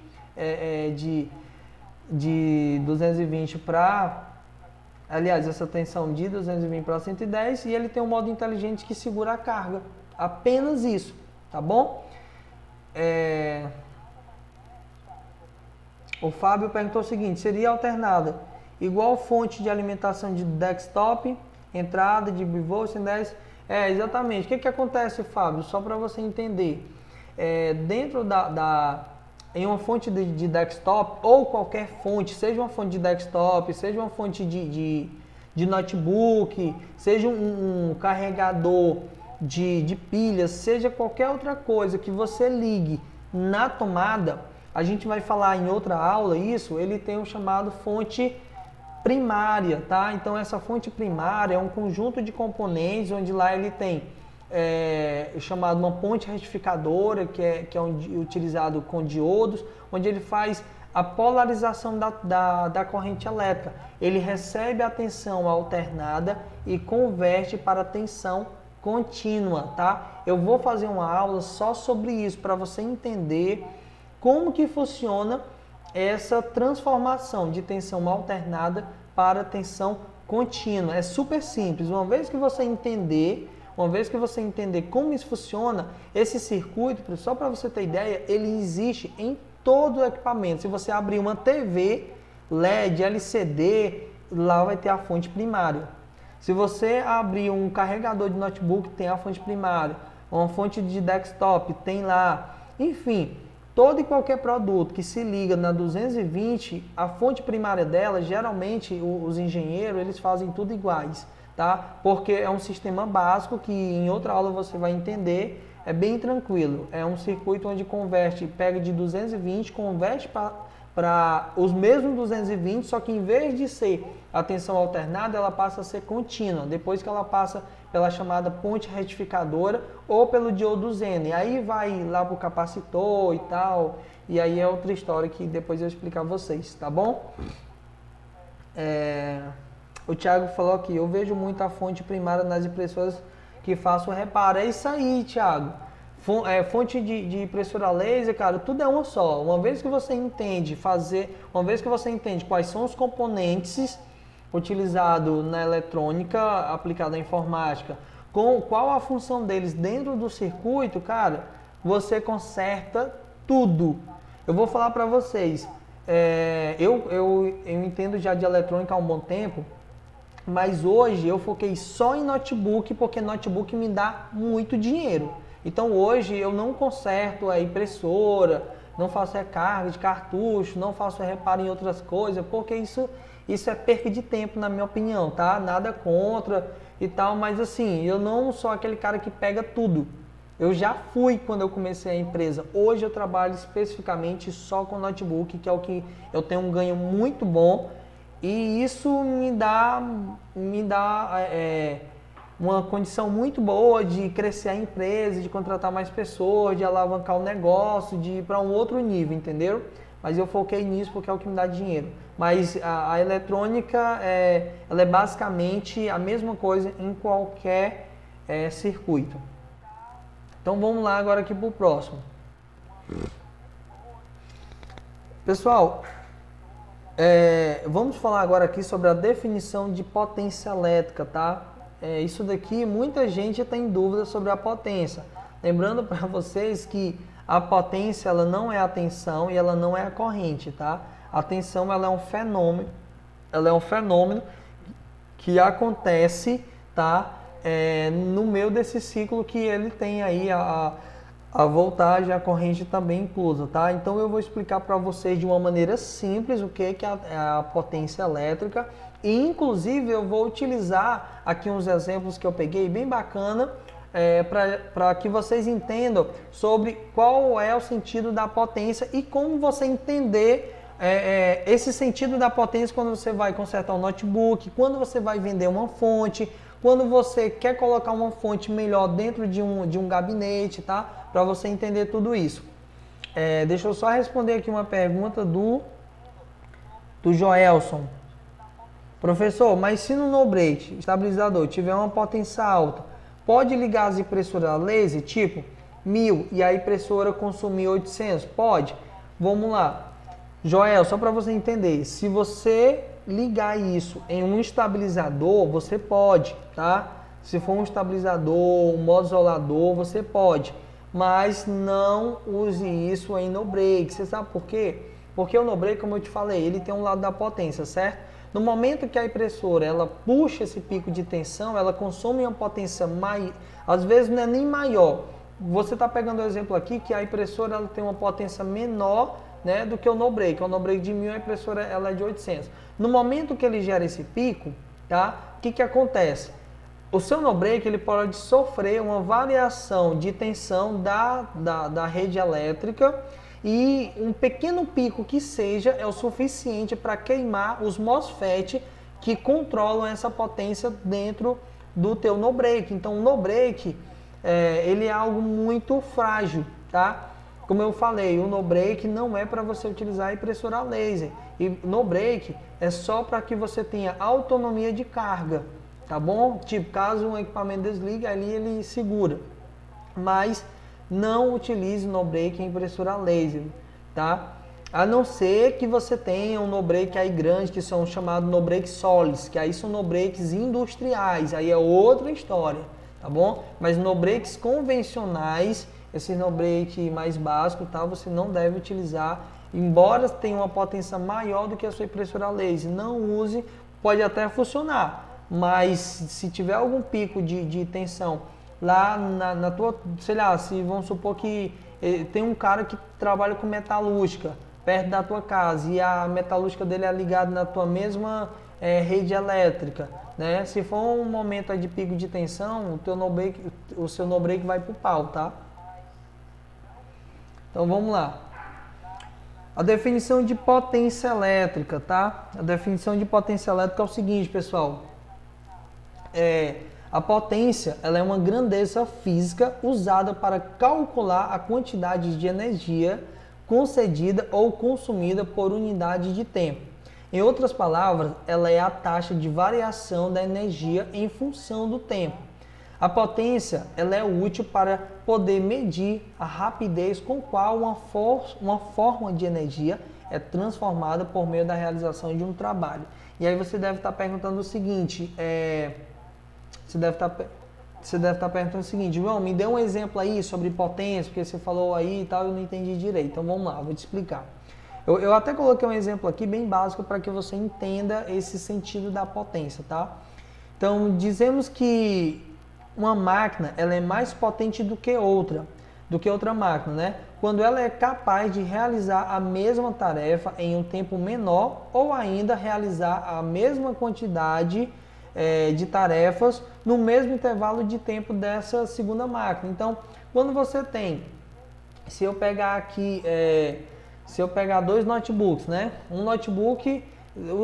de 220 para... Aliás, essa tensão de 220 para 110 e ele tem um modo inteligente que segura a carga. Apenas isso, tá bom? O Fábio perguntou o seguinte: seria alternada igual fonte de alimentação de desktop, entrada de bivolt 110? Exatamente. O que acontece, Fábio? Só para você entender. Dentro em uma fonte de desktop, ou qualquer fonte, seja uma fonte de desktop, seja uma fonte de notebook, seja um carregador de pilhas, seja qualquer outra coisa que você ligue na tomada, a gente vai falar em outra aula isso, ele tem o chamado fonte primária, tá? Então essa fonte primária é um conjunto de componentes, onde lá ele tem chamado uma ponte retificadora, que é utilizado com diodos, onde ele faz a polarização da corrente elétrica. Ele recebe a tensão alternada e converte para tensão contínua, tá? Eu vou fazer uma aula só sobre isso, para você entender como que funciona essa transformação de tensão alternada para tensão contínua. É super simples. Uma vez que você entender como isso funciona, esse circuito, só para você ter ideia, ele existe em todo o equipamento. Se você abrir uma TV, LED, LCD, lá vai ter a fonte primária. Se você abrir um carregador de notebook, tem a fonte primária. Uma fonte de desktop, tem lá. Enfim, todo e qualquer produto que se liga na 220, a fonte primária dela, geralmente os engenheiros, eles fazem tudo iguais, tá? Porque é um sistema básico que em outra aula você vai entender, é bem tranquilo. É um circuito onde converte, pega de 220, converte para os mesmos 220, só que em vez de ser a tensão alternada, ela passa a ser contínua, depois que ela passa pela chamada ponte retificadora ou pelo diodo Zener. E aí vai lá para o capacitor e tal, e aí é outra história que depois eu explicar a vocês, tá bom? O Thiago falou aqui: eu vejo muito a fonte primária nas impressoras que faço reparo. É isso aí, Thiago. Fonte de impressora laser, cara, tudo é uma só. Uma vez que você entende quais são os componentes utilizados na eletrônica aplicada à informática, qual a função deles dentro do circuito, cara, você conserta tudo. Eu vou falar para vocês, eu entendo já de eletrônica há um bom tempo, Mas hoje eu foquei só em notebook, porque notebook me dá muito dinheiro. Então hoje eu não conserto a impressora, não faço recarga de cartucho, não faço reparo em outras coisas, porque isso é perca de tempo, na minha opinião, tá? Nada contra e tal, mas assim, eu não sou aquele cara que pega tudo. Eu já fui quando eu comecei a empresa. Hoje eu trabalho especificamente só com notebook, que é o que eu tenho um ganho muito bom. E isso me dá uma condição muito boa de crescer a empresa, de contratar mais pessoas, de alavancar o negócio, de ir para um outro nível, entendeu? Mas eu foquei nisso porque é o que me dá dinheiro. Mas a eletrônica, ela é basicamente a mesma coisa em qualquer circuito. Então vamos lá agora aqui para o próximo. Pessoal, vamos falar agora aqui sobre a definição de potência elétrica, tá? Isso daqui, muita gente tem dúvida sobre a potência. Lembrando para vocês que a potência ela não é a tensão e ela não é a corrente, tá? A tensão ela é um fenômeno que acontece, tá? No meio desse ciclo que ele tem aí a voltagem, a corrente também inclusa, tá? Então eu vou explicar para vocês de uma maneira simples o que é a potência elétrica e inclusive eu vou utilizar aqui uns exemplos que eu peguei bem bacana para que vocês entendam sobre qual é o sentido da potência e como você entender esse sentido da potência quando você vai consertar um notebook, quando você vai vender uma fonte, quando você quer colocar uma fonte melhor dentro de um gabinete, tá? Para você entender tudo isso. Deixa eu só responder aqui uma pergunta do Joelson. Professor, mas se no no-break estabilizador tiver uma potência alta, pode ligar as impressoras a laser, tipo 1000 e a impressora consumir 800? Pode. Vamos lá. Joel, só para você entender, se você ligar isso em um estabilizador, você pode, tá? Se for um estabilizador, um modo isolador, você pode. Mas não use isso em no-break. Você sabe por quê? Porque o no-break, como eu te falei, ele tem um lado da potência, certo? No momento que a impressora ela puxa esse pico de tensão, ela consome uma potência maior, às vezes não é nem maior. Você está pegando o exemplo aqui que a impressora ela tem uma potência menor, né, do que o no-break. O no-break de 1000, a impressora ela é de 800. No momento que ele gera esse pico, tá? O que acontece? O seu no-break ele pode sofrer uma variação de tensão da rede elétrica e um pequeno pico que seja é o suficiente para queimar os MOSFET que controlam essa potência dentro do teu no-break. Então o no-break ele é algo muito frágil, tá? Como eu falei, o no-break não é para você utilizar a impressora a laser. E no-break é só para que você tenha autonomia de carga, tá bom? Tipo, caso um equipamento desligue, ali ele segura. Mas não utilize no-break em impressora a laser, tá? A não ser que você tenha um no-break aí grande, que são chamados no-break solis, que aí são no-breaks industriais, aí é outra história, tá bom? Mas no-breaks convencionais, esse no-break mais básico, tá? Você não deve utilizar, embora tenha uma potência maior do que a sua impressora a laser. Não use, pode até funcionar, mas se tiver algum pico de tensão lá na tua, sei lá, se vamos supor que tem um cara que trabalha com metalúrgica perto da tua casa e a metalúrgica dele é ligada na tua mesma rede elétrica, né? Se for um momento de pico de tensão, o seu no-break vai pro pau, tá? Então vamos lá. A definição de potência elétrica, tá? A definição de potência elétrica é o seguinte, pessoal. A potência ela é uma grandeza física usada para calcular a quantidade de energia concedida ou consumida por unidade de tempo. Em outras palavras, ela é a taxa de variação da energia em função do tempo. A potência ela é útil para poder medir a rapidez com qual uma forma de energia é transformada por meio da realização de um trabalho. E aí você deve estar perguntando o seguinte, você deve estar perguntando o seguinte, João, me dê um exemplo aí sobre potência, porque você falou aí e tal, eu não entendi direito. Então vamos lá, vou te explicar. Eu até coloquei um exemplo aqui bem básico para que você entenda esse sentido da potência, tá? Então, dizemos que uma máquina ela é mais potente do que outra máquina, né? Quando ela é capaz de realizar a mesma tarefa em um tempo menor ou ainda realizar a mesma quantidade de tarefas no mesmo intervalo de tempo dessa segunda máquina. Então, quando você tem, se eu pegar aqui, se eu pegar dois notebooks, né? Um notebook,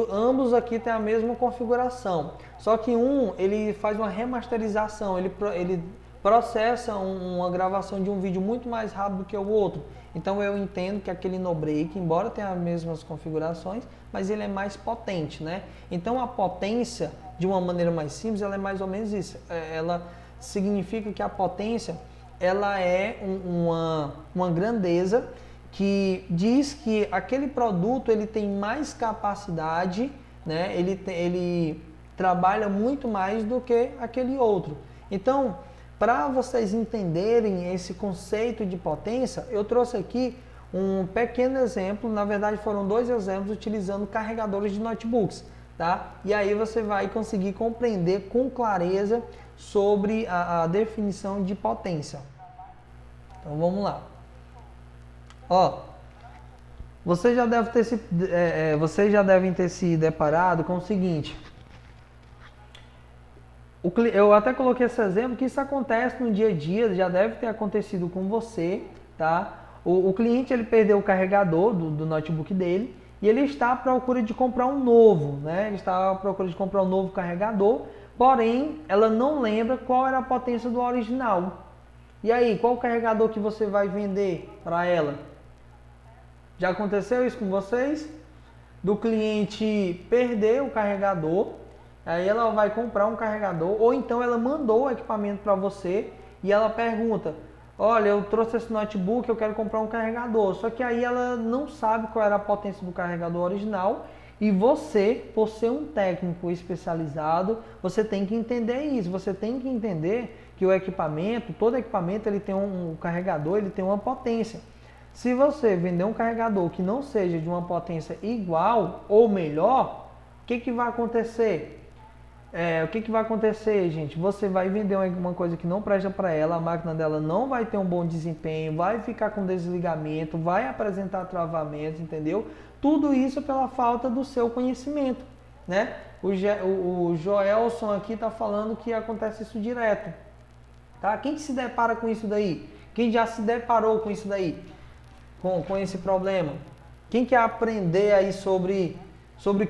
ambos aqui têm a mesma configuração, só que um ele faz uma remasterização, ele processa uma gravação de um vídeo muito mais rápido do que o outro. Então eu entendo que aquele no break, embora tenha as mesmas configurações, mas ele é mais potente, né? Então a potência, de uma maneira mais simples, ela é mais ou menos isso. Ela significa que a potência ela é uma grandeza que diz que aquele produto ele tem mais capacidade, né? Ele trabalha muito mais do que aquele outro. Então, para vocês entenderem esse conceito de potência, eu trouxe aqui um pequeno exemplo, na verdade foram dois exemplos utilizando carregadores de notebooks, tá? E aí você vai conseguir compreender com clareza sobre a definição de potência. Então vamos lá. Ó, vocês já devem ter se deparado com o seguinte. Eu até coloquei esse exemplo que isso acontece no dia a dia, já deve ter acontecido com você, tá? O cliente ele perdeu o carregador do notebook dele e ele está à procura de comprar um novo, né? Ele está à procura de comprar um novo carregador, porém ela não lembra qual era a potência do original. E aí, qual o carregador que você vai vender para ela? Já aconteceu isso com vocês? Do cliente perder o carregador, aí ela vai comprar um carregador, ou então ela mandou o equipamento para você e ela pergunta: olha, eu trouxe esse notebook, eu quero comprar um carregador. Só que aí ela não sabe qual era a potência do carregador original e você, por ser um técnico especializado, você tem que entender isso. Você tem que entender que o equipamento, todo equipamento, ele tem um carregador, ele tem uma potência. Se você vender um carregador que não seja de uma potência igual ou melhor, o que vai acontecer? O que vai acontecer, gente? Você vai vender uma coisa que não presta para ela, a máquina dela não vai ter um bom desempenho, vai ficar com desligamento, vai apresentar travamentos, entendeu? Tudo isso pela falta do seu conhecimento, né? O Joelson aqui está falando que acontece isso direto, tá? Quem se depara com isso daí? Quem já se deparou com isso daí? Com esse problema? Quem quer aprender aí sobre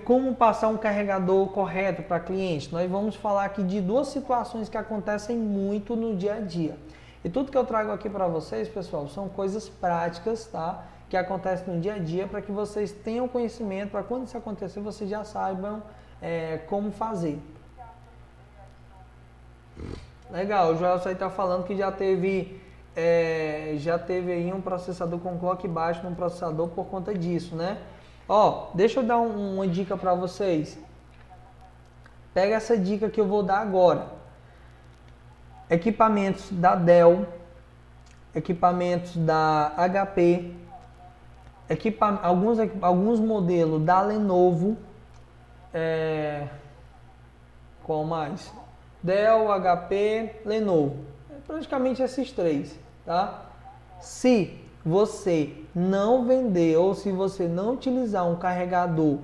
como passar um carregador correto para cliente? Nós vamos falar aqui de duas situações que acontecem muito no dia a dia. E tudo que eu trago aqui para vocês, pessoal, são coisas práticas, tá? Que acontecem no dia a dia para que vocês tenham conhecimento, para quando isso acontecer, vocês já saibam como fazer. Legal, o Joel aí está falando que já teve aí um processador com clock baixo no processador por conta disso, né? Ó, deixa eu dar uma dica para vocês. Pega essa dica que eu vou dar agora. Equipamentos da Dell, equipamentos da HP, alguns modelos da Lenovo, qual mais? Dell, HP, Lenovo. Praticamente esses três, tá? Se você não vender ou se você não utilizar um carregador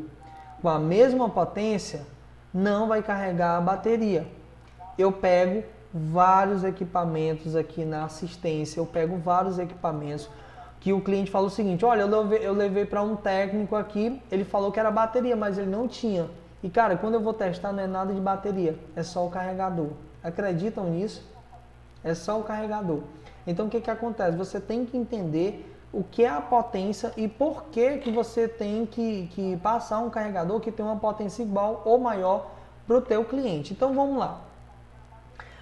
com a mesma potência, não vai carregar a bateria. Eu pego vários equipamentos aqui na assistência, eu pego vários equipamentos que o cliente fala o seguinte: olha, eu levei para um técnico aqui, ele falou que era bateria, mas ele não tinha. E cara, quando eu vou testar não é nada de bateria, é só o carregador. Acreditam nisso? É só o carregador. Então o que acontece? Você tem que entender o que é a potência e por que você tem que passar um carregador que tem uma potência igual ou maior para o teu cliente. Então vamos lá.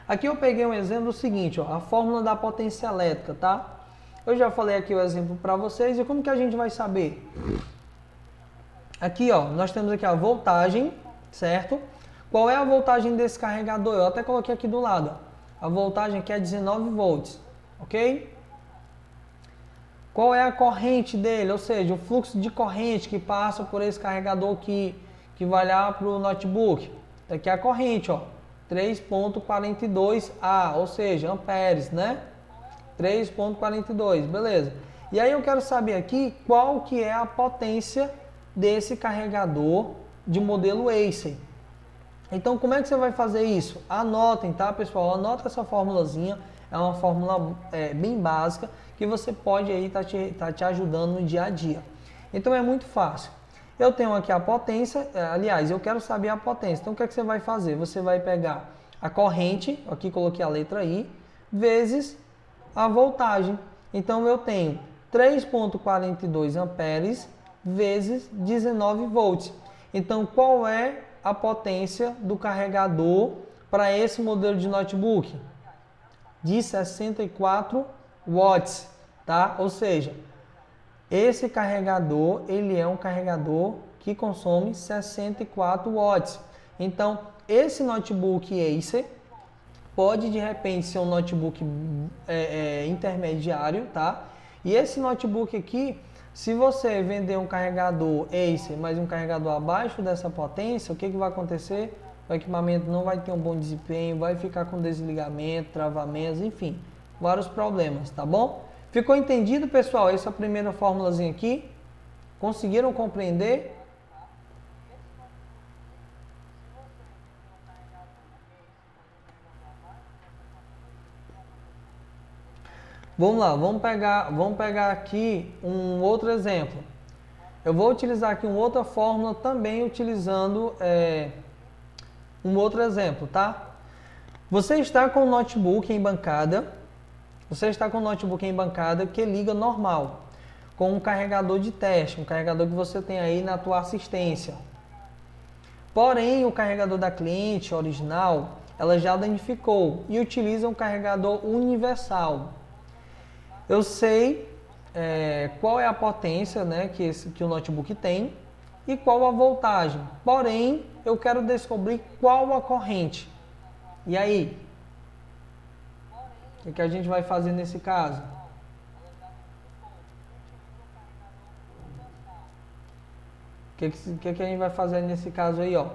Aqui eu peguei um exemplo do seguinte, ó, a fórmula da potência elétrica, tá? Eu já falei aqui o exemplo para vocês e como que a gente vai saber? Aqui, ó, nós temos aqui a voltagem, certo? Qual é a voltagem desse carregador? Eu até coloquei aqui do lado, ó. A voltagem aqui é 19 volts, ok? Qual é a corrente dele, ou seja, o fluxo de corrente que passa por esse carregador que vai lá para o notebook. Aqui é a corrente, ó, 3.42 A, ou seja, amperes, né? 3.42, beleza. E aí eu quero saber aqui qual que é a potência desse carregador de modelo Acer. Então, como é que você vai fazer isso? Anotem, tá, pessoal? Anota essa formulazinha. É uma fórmula bem básica que você pode aí tá te ajudando no dia a dia. Então, é muito fácil. Eu tenho aqui a potência, aliás, eu quero saber a potência. Então, o que é que você vai fazer? Você vai pegar a corrente, aqui coloquei a letra I, vezes a voltagem. Então, eu tenho 3.42 amperes vezes 19 volts. Então, qual é a potência do carregador para esse modelo de notebook? De 64 watts, tá? Ou seja, esse carregador, ele é um carregador que consome 64 watts. Então, esse notebook Acer pode de repente ser um notebook intermediário, tá? E esse notebook aqui, se você vender um carregador Acer, mas um carregador abaixo dessa potência, o que vai acontecer? O equipamento não vai ter um bom desempenho, vai ficar com desligamento, travamentos, enfim, vários problemas, tá bom? Ficou entendido, pessoal? Essa primeira formulazinha aqui? Conseguiram compreender? Vamos lá, vamos pegar aqui um outro exemplo. Eu vou utilizar aqui uma outra fórmula também utilizando um outro exemplo, tá? Você está com o notebook em bancada, que liga normal, com um carregador de teste, um carregador que você tem aí na tua assistência. Porém, o carregador da cliente original, ela já danificou e utiliza um carregador universal. Eu sei qual é a potência, né, que o notebook tem e qual a voltagem. Porém, eu quero descobrir qual a corrente. E aí? O que a gente vai fazer nesse caso? O que a gente vai fazer nesse caso aí, ó?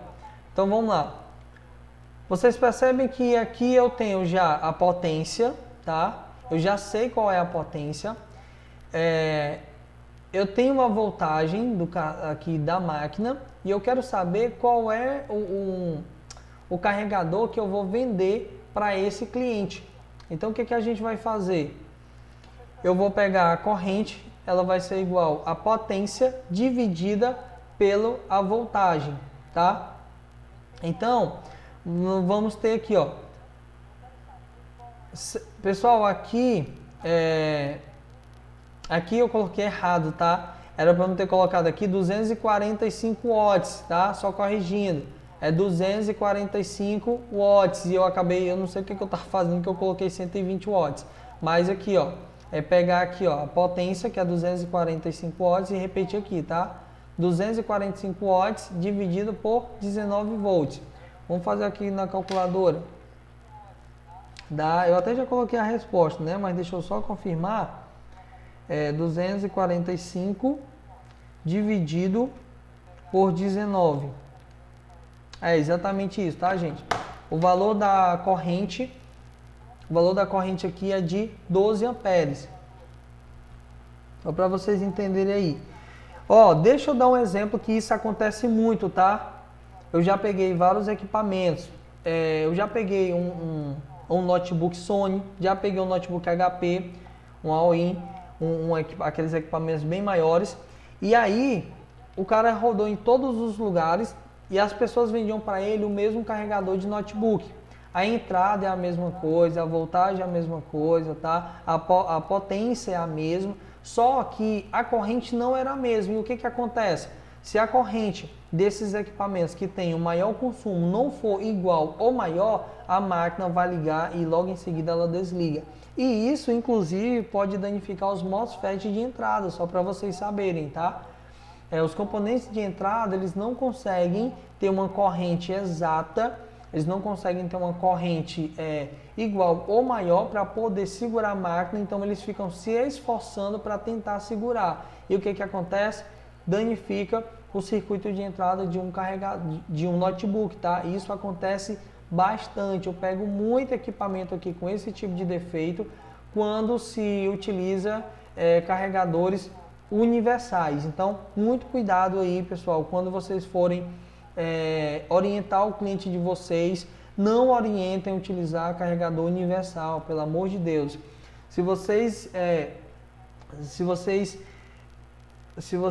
Então vamos lá. Vocês percebem que aqui eu tenho já a potência, tá? Eu já sei qual é a potência. Eu tenho uma voltagem aqui da máquina e eu quero saber qual é o carregador que eu vou vender para esse cliente. Então o que a gente vai fazer? Eu vou pegar a corrente, ela vai ser igual a potência dividida pela voltagem, tá? Então, vamos ter aqui, ó. Pessoal, aqui eu coloquei errado, tá? Era para não ter colocado aqui 245 watts, tá? Só corrigindo. É 245 watts e eu não sei o que eu tava fazendo, que eu coloquei 120 watts. Mas aqui, ó, é pegar aqui, ó, a potência, que é 245 watts e repetir aqui, tá? 245 watts dividido por 19 volts. Vamos fazer aqui na calculadora. Eu até já coloquei a resposta, né? Mas deixa eu só confirmar. 245 dividido por 19. É exatamente isso, tá, gente? O valor da corrente aqui é de 12 amperes. Só para vocês entenderem aí. Ó, deixa eu dar um exemplo que isso acontece muito, tá? Eu já peguei vários equipamentos. Eu já peguei um notebook Sony, já peguei um notebook HP, um All-in, aqueles equipamentos bem maiores. E aí, o cara rodou em todos os lugares e as pessoas vendiam para ele o mesmo carregador de notebook. A entrada é a mesma coisa, a voltagem é a mesma coisa, tá? A potência é a mesma, só que a corrente não era a mesma. E o que acontece? Se a corrente desses equipamentos que tem o maior consumo não for igual ou maior, a máquina vai ligar e logo em seguida ela desliga. E isso, inclusive, pode danificar os MOSFET de entrada, só para vocês saberem, tá? Os componentes de entrada, eles não conseguem ter uma corrente exata eles não conseguem ter uma corrente igual ou maior para poder segurar a máquina, então eles ficam se esforçando para tentar segurar. E o que acontece? Danifica o circuito de entrada de um notebook, tá? Isso acontece bastante. Eu pego muito equipamento aqui com esse tipo de defeito quando se utiliza carregadores universais. Então, muito cuidado aí, pessoal, quando vocês forem orientar o cliente de vocês, não orientem a utilizar carregador universal, pelo amor de Deus. Se vocês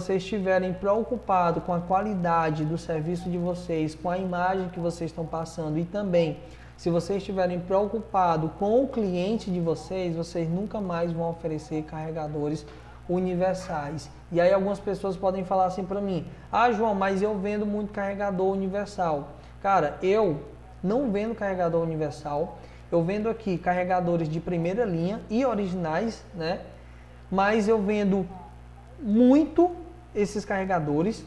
estiverem preocupados com a qualidade do serviço de vocês, com a imagem que vocês estão passando e também se vocês estiverem preocupados com o cliente de vocês, vocês nunca mais vão oferecer carregadores universais. E aí algumas pessoas podem falar assim para mim: ah, João, mas eu vendo muito carregador universal. Cara, eu não vendo carregador universal, eu vendo aqui carregadores de primeira linha e originais, né? Mas eu vendo muito esses carregadores.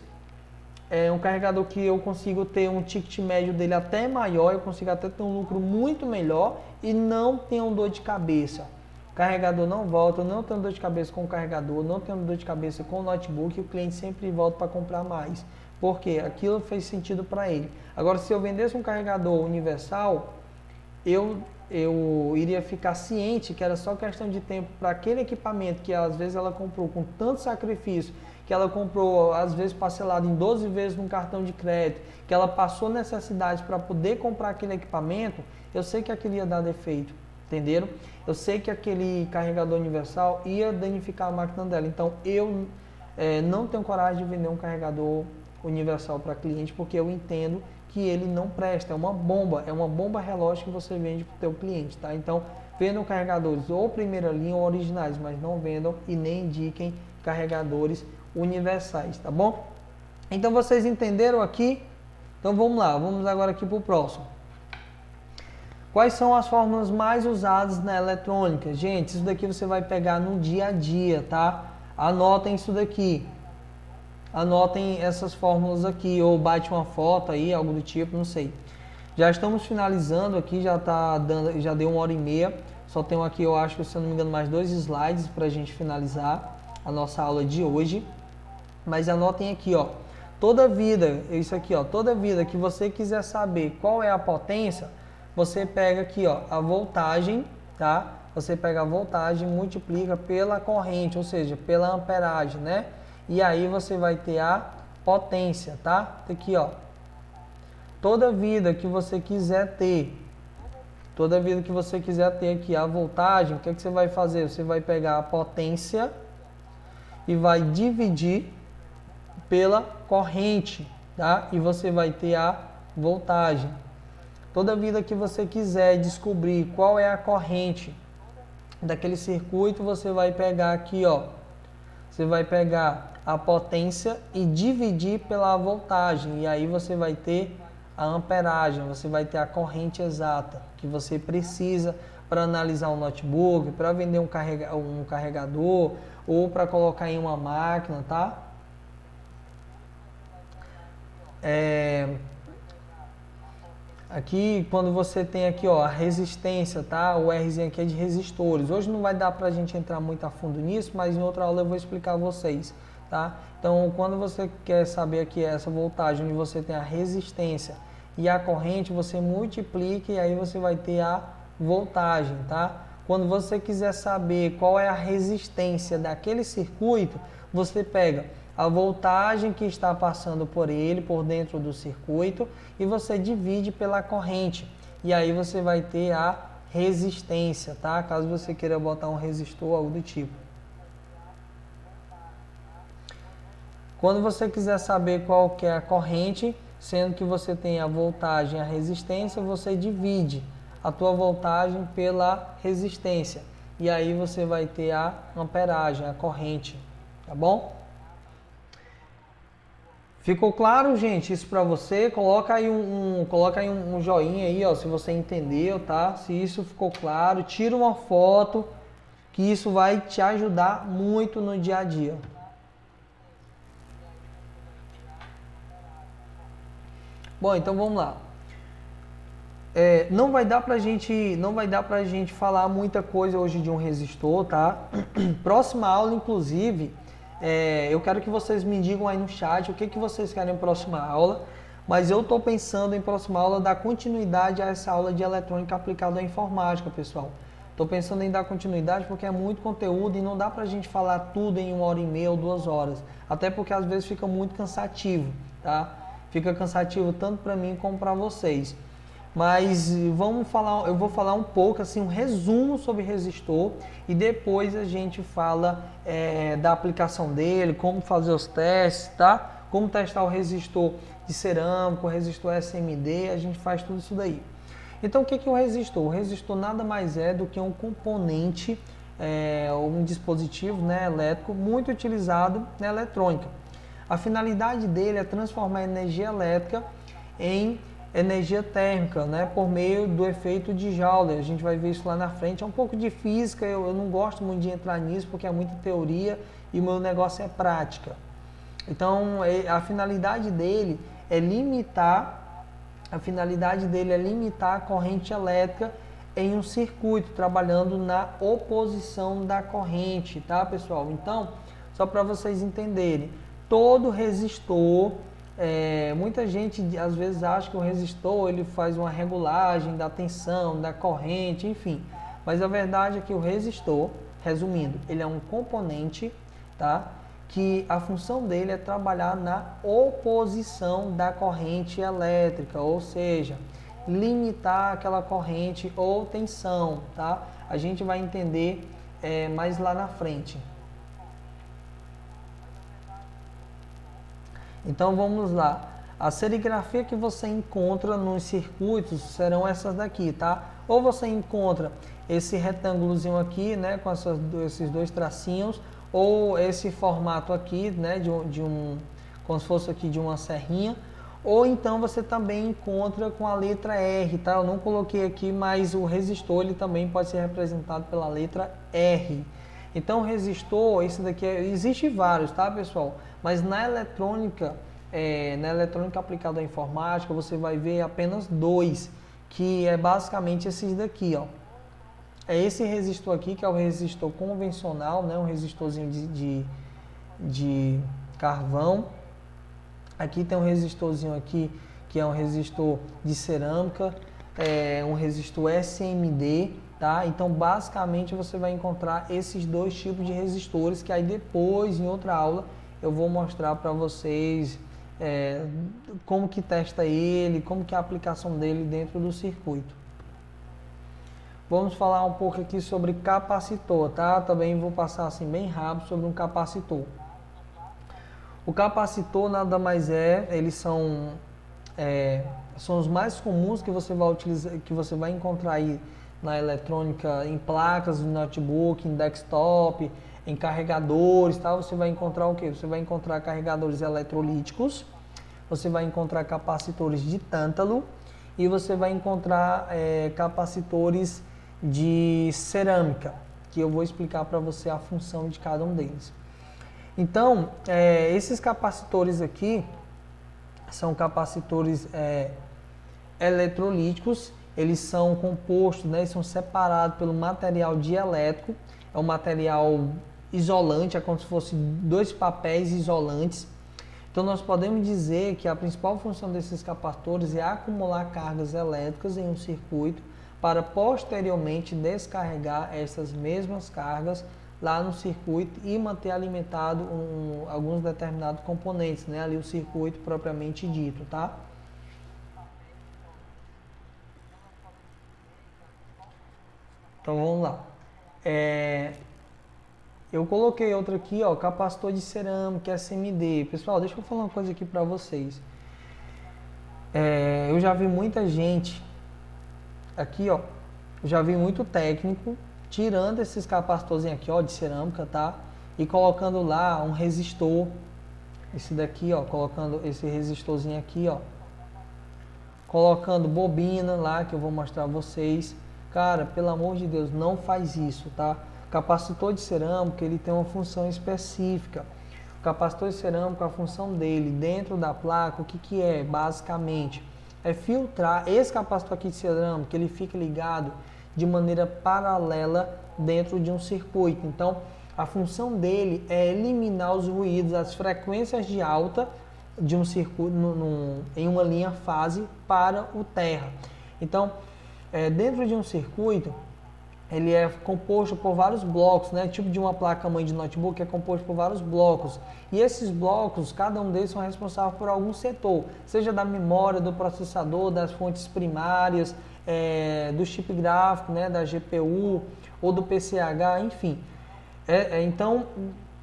É um carregador que eu consigo ter um ticket médio dele até maior, eu consigo até ter um lucro muito melhor e não tenho dor de cabeça. O carregador não volta, eu não tenho dor de cabeça com o carregador, não tenho dor de cabeça com o notebook e o cliente sempre volta para comprar mais. Porque aquilo fez sentido para ele. Agora, se eu vendesse um carregador universal, eu iria ficar ciente que era só questão de tempo para aquele equipamento que às vezes ela comprou com tanto sacrifício, que ela comprou às vezes parcelado em 12 vezes num cartão de crédito, que ela passou necessidade para poder comprar aquele equipamento, eu sei que aquilo ia dar defeito, entenderam? Eu sei que aquele carregador universal ia danificar a máquina dela, então eu não tenho coragem de vender um carregador universal para cliente, porque eu entendo que ele não presta, é uma bomba relógio que você vende para o teu cliente, tá? Então, vendam carregadores ou primeira linha ou originais, mas não vendam e nem indiquem carregadores universais, tá bom? Então, vocês entenderam aqui? Então, vamos lá, vamos agora aqui para o próximo. Quais são as fórmulas mais usadas na eletrônica? Gente, isso daqui você vai pegar no dia a dia, tá? Anotem isso daqui. Anotem essas fórmulas aqui, ou bate uma foto aí, algo do tipo, não sei. Já estamos finalizando aqui, já deu 1h30. Só tenho aqui, eu acho que, se eu não me engano, mais 2 slides para a gente finalizar a nossa aula de hoje. Mas anotem aqui, ó. Toda vida que você quiser saber qual é a potência, você pega aqui, ó, a voltagem, tá? Você pega a voltagem, multiplica pela corrente, ou seja, pela amperagem, né? E aí você vai ter a potência, tá? Aqui, ó. Toda vida que você quiser ter aqui a voltagem, o que você vai fazer? Você vai pegar a potência e vai dividir pela corrente, tá? E você vai ter a voltagem. Toda vida que você quiser descobrir qual é a corrente daquele circuito, você vai pegar aqui, ó. Você vai pegar a potência e dividir pela voltagem. E aí você vai ter a amperagem, você vai ter a corrente exata que você precisa para analisar um notebook, para vender um carregador ou para colocar em uma máquina, tá? Aqui, quando você tem aqui, ó, a resistência, tá? O Rzinho aqui é de resistores. Hoje não vai dar pra gente entrar muito a fundo nisso, mas em outra aula eu vou explicar a vocês, tá? Então, quando você quer saber aqui essa voltagem, onde você tem a resistência e a corrente, você multiplica e aí você vai ter a voltagem, tá? Quando você quiser saber qual é a resistência daquele circuito, você pega a voltagem que está passando por ele, por dentro do circuito, e você divide pela corrente. E aí você vai ter a resistência, tá? Caso você queira botar um resistor, algo do tipo. Quando você quiser saber qual que é a corrente, sendo que você tem a voltagem e a resistência, você divide a tua voltagem pela resistência. E aí você vai ter a amperagem, a corrente, tá bom? Ficou claro, gente, isso para você? Coloca aí um joinha aí, ó, se você entendeu, tá? Se isso ficou claro, tira uma foto, que isso vai te ajudar muito no dia a dia. Bom, então vamos lá. não vai dar pra gente falar muita coisa hoje de um resistor, tá? Próxima aula, inclusive, eu quero que vocês me digam aí no chat o que vocês querem em próxima aula, mas eu estou pensando em próxima aula dar continuidade a essa aula de eletrônica aplicada à informática, pessoal. Estou pensando em dar continuidade porque é muito conteúdo e não dá pra gente falar tudo em 1h30 ou 2 horas, até porque às vezes fica muito cansativo, tá? Fica cansativo tanto para mim como para vocês. Mas eu vou falar um pouco, assim, um resumo sobre resistor e depois a gente fala da aplicação dele, como fazer os testes, tá? Como testar o resistor de cerâmica, o resistor SMD, a gente faz tudo isso daí. Então, o que é o resistor? O resistor nada mais é do que um componente, um dispositivo, né, elétrico muito utilizado na eletrônica. A finalidade dele é transformar a energia elétrica em energia térmica, né, por meio do efeito de Joule. A gente vai ver isso lá na frente. É um pouco de física, eu não gosto muito de entrar nisso porque é muita teoria e o meu negócio é prática. Então, a finalidade dele é limitar a corrente elétrica em um circuito, trabalhando na oposição da corrente, tá, pessoal? Então, só para vocês entenderem, todo resistor, muita gente às vezes acha que o resistor ele faz uma regulagem da tensão, da corrente, enfim. Mas a verdade é que o resistor, resumindo, ele é um componente, tá? Que a função dele é trabalhar na oposição da corrente elétrica, ou seja, limitar aquela corrente ou tensão, tá? A gente vai entender mais lá na frente. Então vamos lá. A serigrafia que você encontra nos circuitos serão essas daqui, tá? Ou você encontra esse retângulozinho aqui, né, com esses dois tracinhos, ou esse formato aqui, né, como se fosse aqui de uma serrinha, ou então você também encontra com a letra R, tá? Eu não coloquei aqui, mas o resistor ele também pode ser representado pela letra R. Então, o resistor, esse daqui, existe vários, tá, pessoal? Mas na eletrônica aplicada à informática, você vai ver apenas dois, que é basicamente esses daqui, ó. É esse resistor aqui, que é o resistor convencional, né? Um resistorzinho de carvão. Aqui tem um resistorzinho aqui, que é um resistor de cerâmica, um resistor SMD, tá? Então, basicamente, você vai encontrar esses dois tipos de resistores, que aí depois, em outra aula, eu vou mostrar para vocês como que testa ele, como que é a aplicação dele dentro do circuito. Vamos falar um pouco aqui sobre capacitor, tá? Também vou passar assim bem rápido sobre um capacitor. O capacitor nada mais eles são os mais comuns que você vai utilizar, que você vai encontrar aí na eletrônica, em placas, em notebook, em desktop, em carregadores, tá? Você vai encontrar o que? Você vai encontrar carregadores eletrolíticos, você vai encontrar capacitores de tântalo e você vai encontrar capacitores de cerâmica, que eu vou explicar para você a função de cada um deles. Então, esses capacitores aqui são capacitores eletrolíticos, eles são compostos, né, eles são separados pelo material dielétrico, é um material isolante, é como se fossem dois papéis isolantes. Então, nós podemos dizer que a principal função desses capacitores é acumular cargas elétricas em um circuito para posteriormente descarregar essas mesmas cargas lá no circuito e manter alimentado alguns determinados componentes, né? Ali o circuito propriamente dito, tá? Então vamos lá. Eu coloquei outro aqui, ó, capacitor de cerâmica, SMD. Pessoal, deixa eu falar uma coisa aqui para vocês. Eu já vi muita gente aqui, ó, já vi muito técnico tirando esses capacitorzinhos aqui, ó, de cerâmica, tá? E colocando lá um resistor, esse daqui, ó, colocando esse resistorzinho aqui, ó, colocando bobina lá, que eu vou mostrar a vocês. Cara, pelo amor de Deus, não faz isso, tá? O capacitor de cerâmica, ele tem uma função específica. O capacitor de cerâmica, a função dele dentro da placa, o que que é, basicamente? é filtrar. Esse capacitor aqui de cerâmica, ele fica ligado de maneira paralela dentro de um circuito. Então, a função dele é eliminar os ruídos, as frequências de alta de um circuito em uma linha fase para o terra. Então, dentro de um circuito, ele é composto por vários blocos, né? Tipo de uma placa-mãe de notebook é composto por vários blocos. E esses blocos, cada um deles são responsáveis por algum setor, seja da memória, do processador, das fontes primárias, do chip gráfico, né? Da GPU ou do PCH, enfim. Então,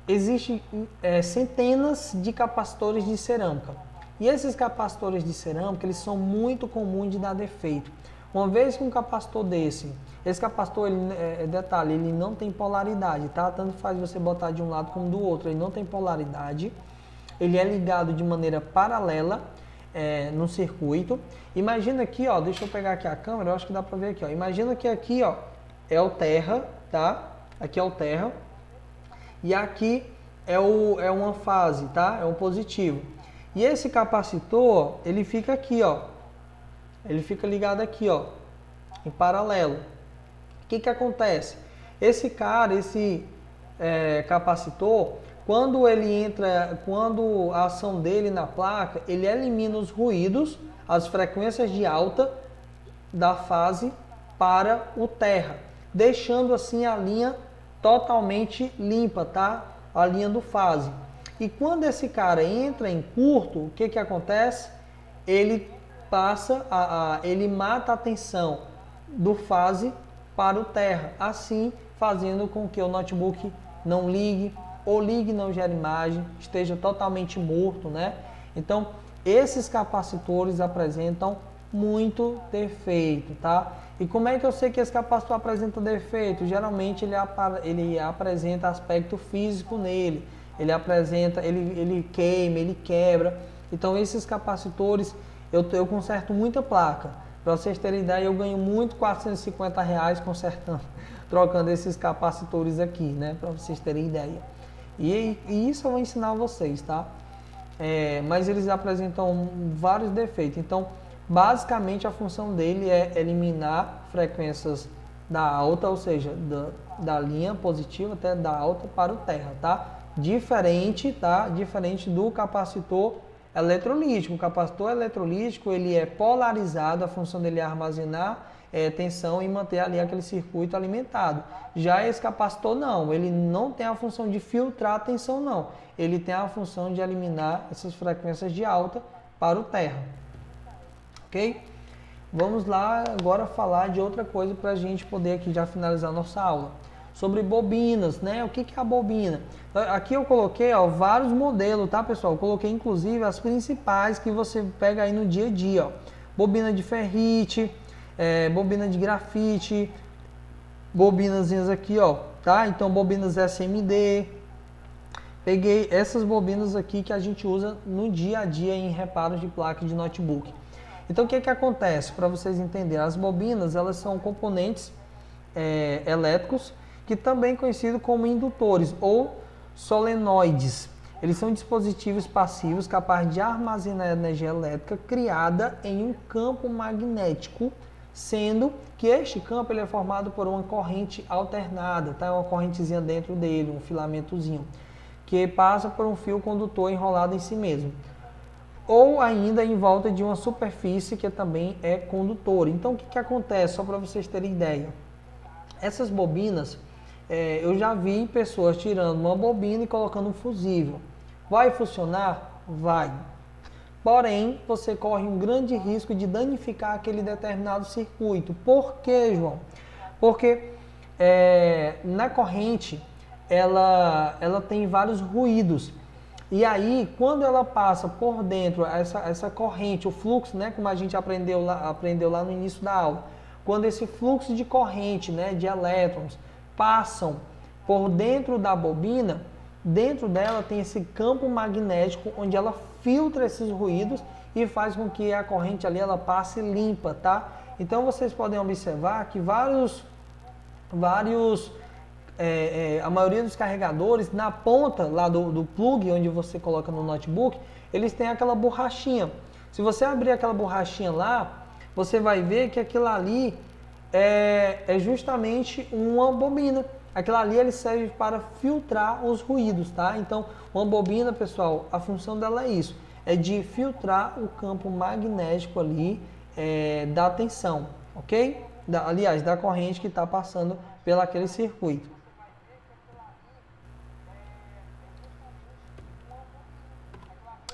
existem centenas de capacitores de cerâmica. E esses capacitores de cerâmica, eles são muito comuns de dar defeito. Uma vez que um capacitor esse capacitor, detalhe, ele não tem polaridade, tá? Tanto faz você botar de um lado como do outro, ele não tem polaridade. Ele é ligado de maneira paralela no circuito. Imagina aqui, ó, deixa eu pegar aqui a câmera, eu acho que dá pra ver aqui, ó. Imagina que aqui, ó, é o terra, tá? Aqui é o terra. E aqui é uma fase, tá? É um positivo. E esse capacitor, ele fica aqui, ó. Ele fica ligado aqui, ó, em paralelo. O que acontece? Esse capacitor, quando a ação dele na placa, ele elimina os ruídos, as frequências de alta da fase para o terra, deixando assim a linha totalmente limpa, tá? A linha do fase. E quando esse cara entra em curto, o que acontece? Ele ele mata a tensão do fase para o terra, assim fazendo com que o notebook não ligue, ou ligue e não gere imagem, esteja totalmente morto, né? Então, esses capacitores apresentam muito defeito, tá? E como é que eu sei que esse capacitor apresenta defeito? Geralmente ele apresenta aspecto físico nele, ele queima, ele quebra. Então, esses capacitores, eu conserto muita placa. Para vocês terem ideia, eu ganho muito R$450 consertando, trocando esses capacitores aqui, né? Para vocês terem ideia. E isso eu vou ensinar a vocês, tá? Mas eles apresentam vários defeitos. Então, basicamente, a função dele é eliminar frequências da alta, ou seja, da linha positiva até da alta para o terra, tá? Diferente do capacitor eletrolítico. O capacitor eletrolítico, ele é polarizado, a função dele é armazenar tensão e manter ali aquele circuito alimentado. Já esse capacitor não, ele não tem a função de filtrar a tensão não, ele tem a função de eliminar essas frequências de alta para o terra. Ok? Vamos lá agora falar de outra coisa para a gente poder aqui já finalizar a nossa aula. Sobre bobinas, né? O que é a bobina? Aqui eu coloquei vários modelos, tá, pessoal? Eu coloquei inclusive as principais que você pega aí no dia a dia. Ó. Bobina de ferrite, bobina de grafite, bobinazinhas aqui, ó, tá? Então, bobinas SMD. Peguei essas bobinas aqui que a gente usa no dia a dia em reparos de placa de notebook. Então, o que acontece? Para vocês entenderem, as bobinas, elas são componentes elétricos, que também conhecidos como indutores ou solenoides. Eles são dispositivos passivos capazes de armazenar energia elétrica criada em um campo magnético, sendo que este campo ele é formado por uma corrente alternada, tá? Uma correntezinha dentro dele, um filamentozinho, que passa por um fio condutor enrolado em si mesmo, ou ainda em volta de uma superfície que também é condutora. Então, o que acontece? Só para vocês terem ideia. Essas bobinas, eu já vi pessoas tirando uma bobina e colocando um fusível. Vai funcionar? Vai. Porém, você corre um grande risco de danificar aquele determinado circuito. Por quê, João? Porque na corrente, ela tem vários ruídos. E aí, quando ela passa por dentro, essa corrente, o fluxo, né, como a gente aprendeu lá no início da aula, quando esse fluxo de corrente, né, de elétrons, passam por dentro da bobina, dentro dela tem esse campo magnético onde ela filtra esses ruídos e faz com que a corrente ali ela passe limpa, tá? Então vocês podem observar que a maioria dos carregadores, na ponta lá do plug onde você coloca no notebook, eles têm aquela borrachinha. Se você abrir aquela borrachinha lá, você vai ver que aquilo ali é justamente uma bobina. Aquilo ali ele serve para filtrar os ruídos, tá? Então, uma bobina, pessoal, a função dela é isso, é de filtrar o campo magnético ali da tensão, ok? Aliás, da corrente que está passando pelaquele circuito.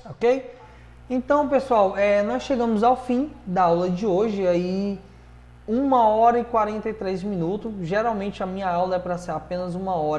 Ok? Então, pessoal, nós chegamos ao fim da aula de hoje, aí 1 hora e 43 minutos. Geralmente a minha aula é para ser apenas 1 hora.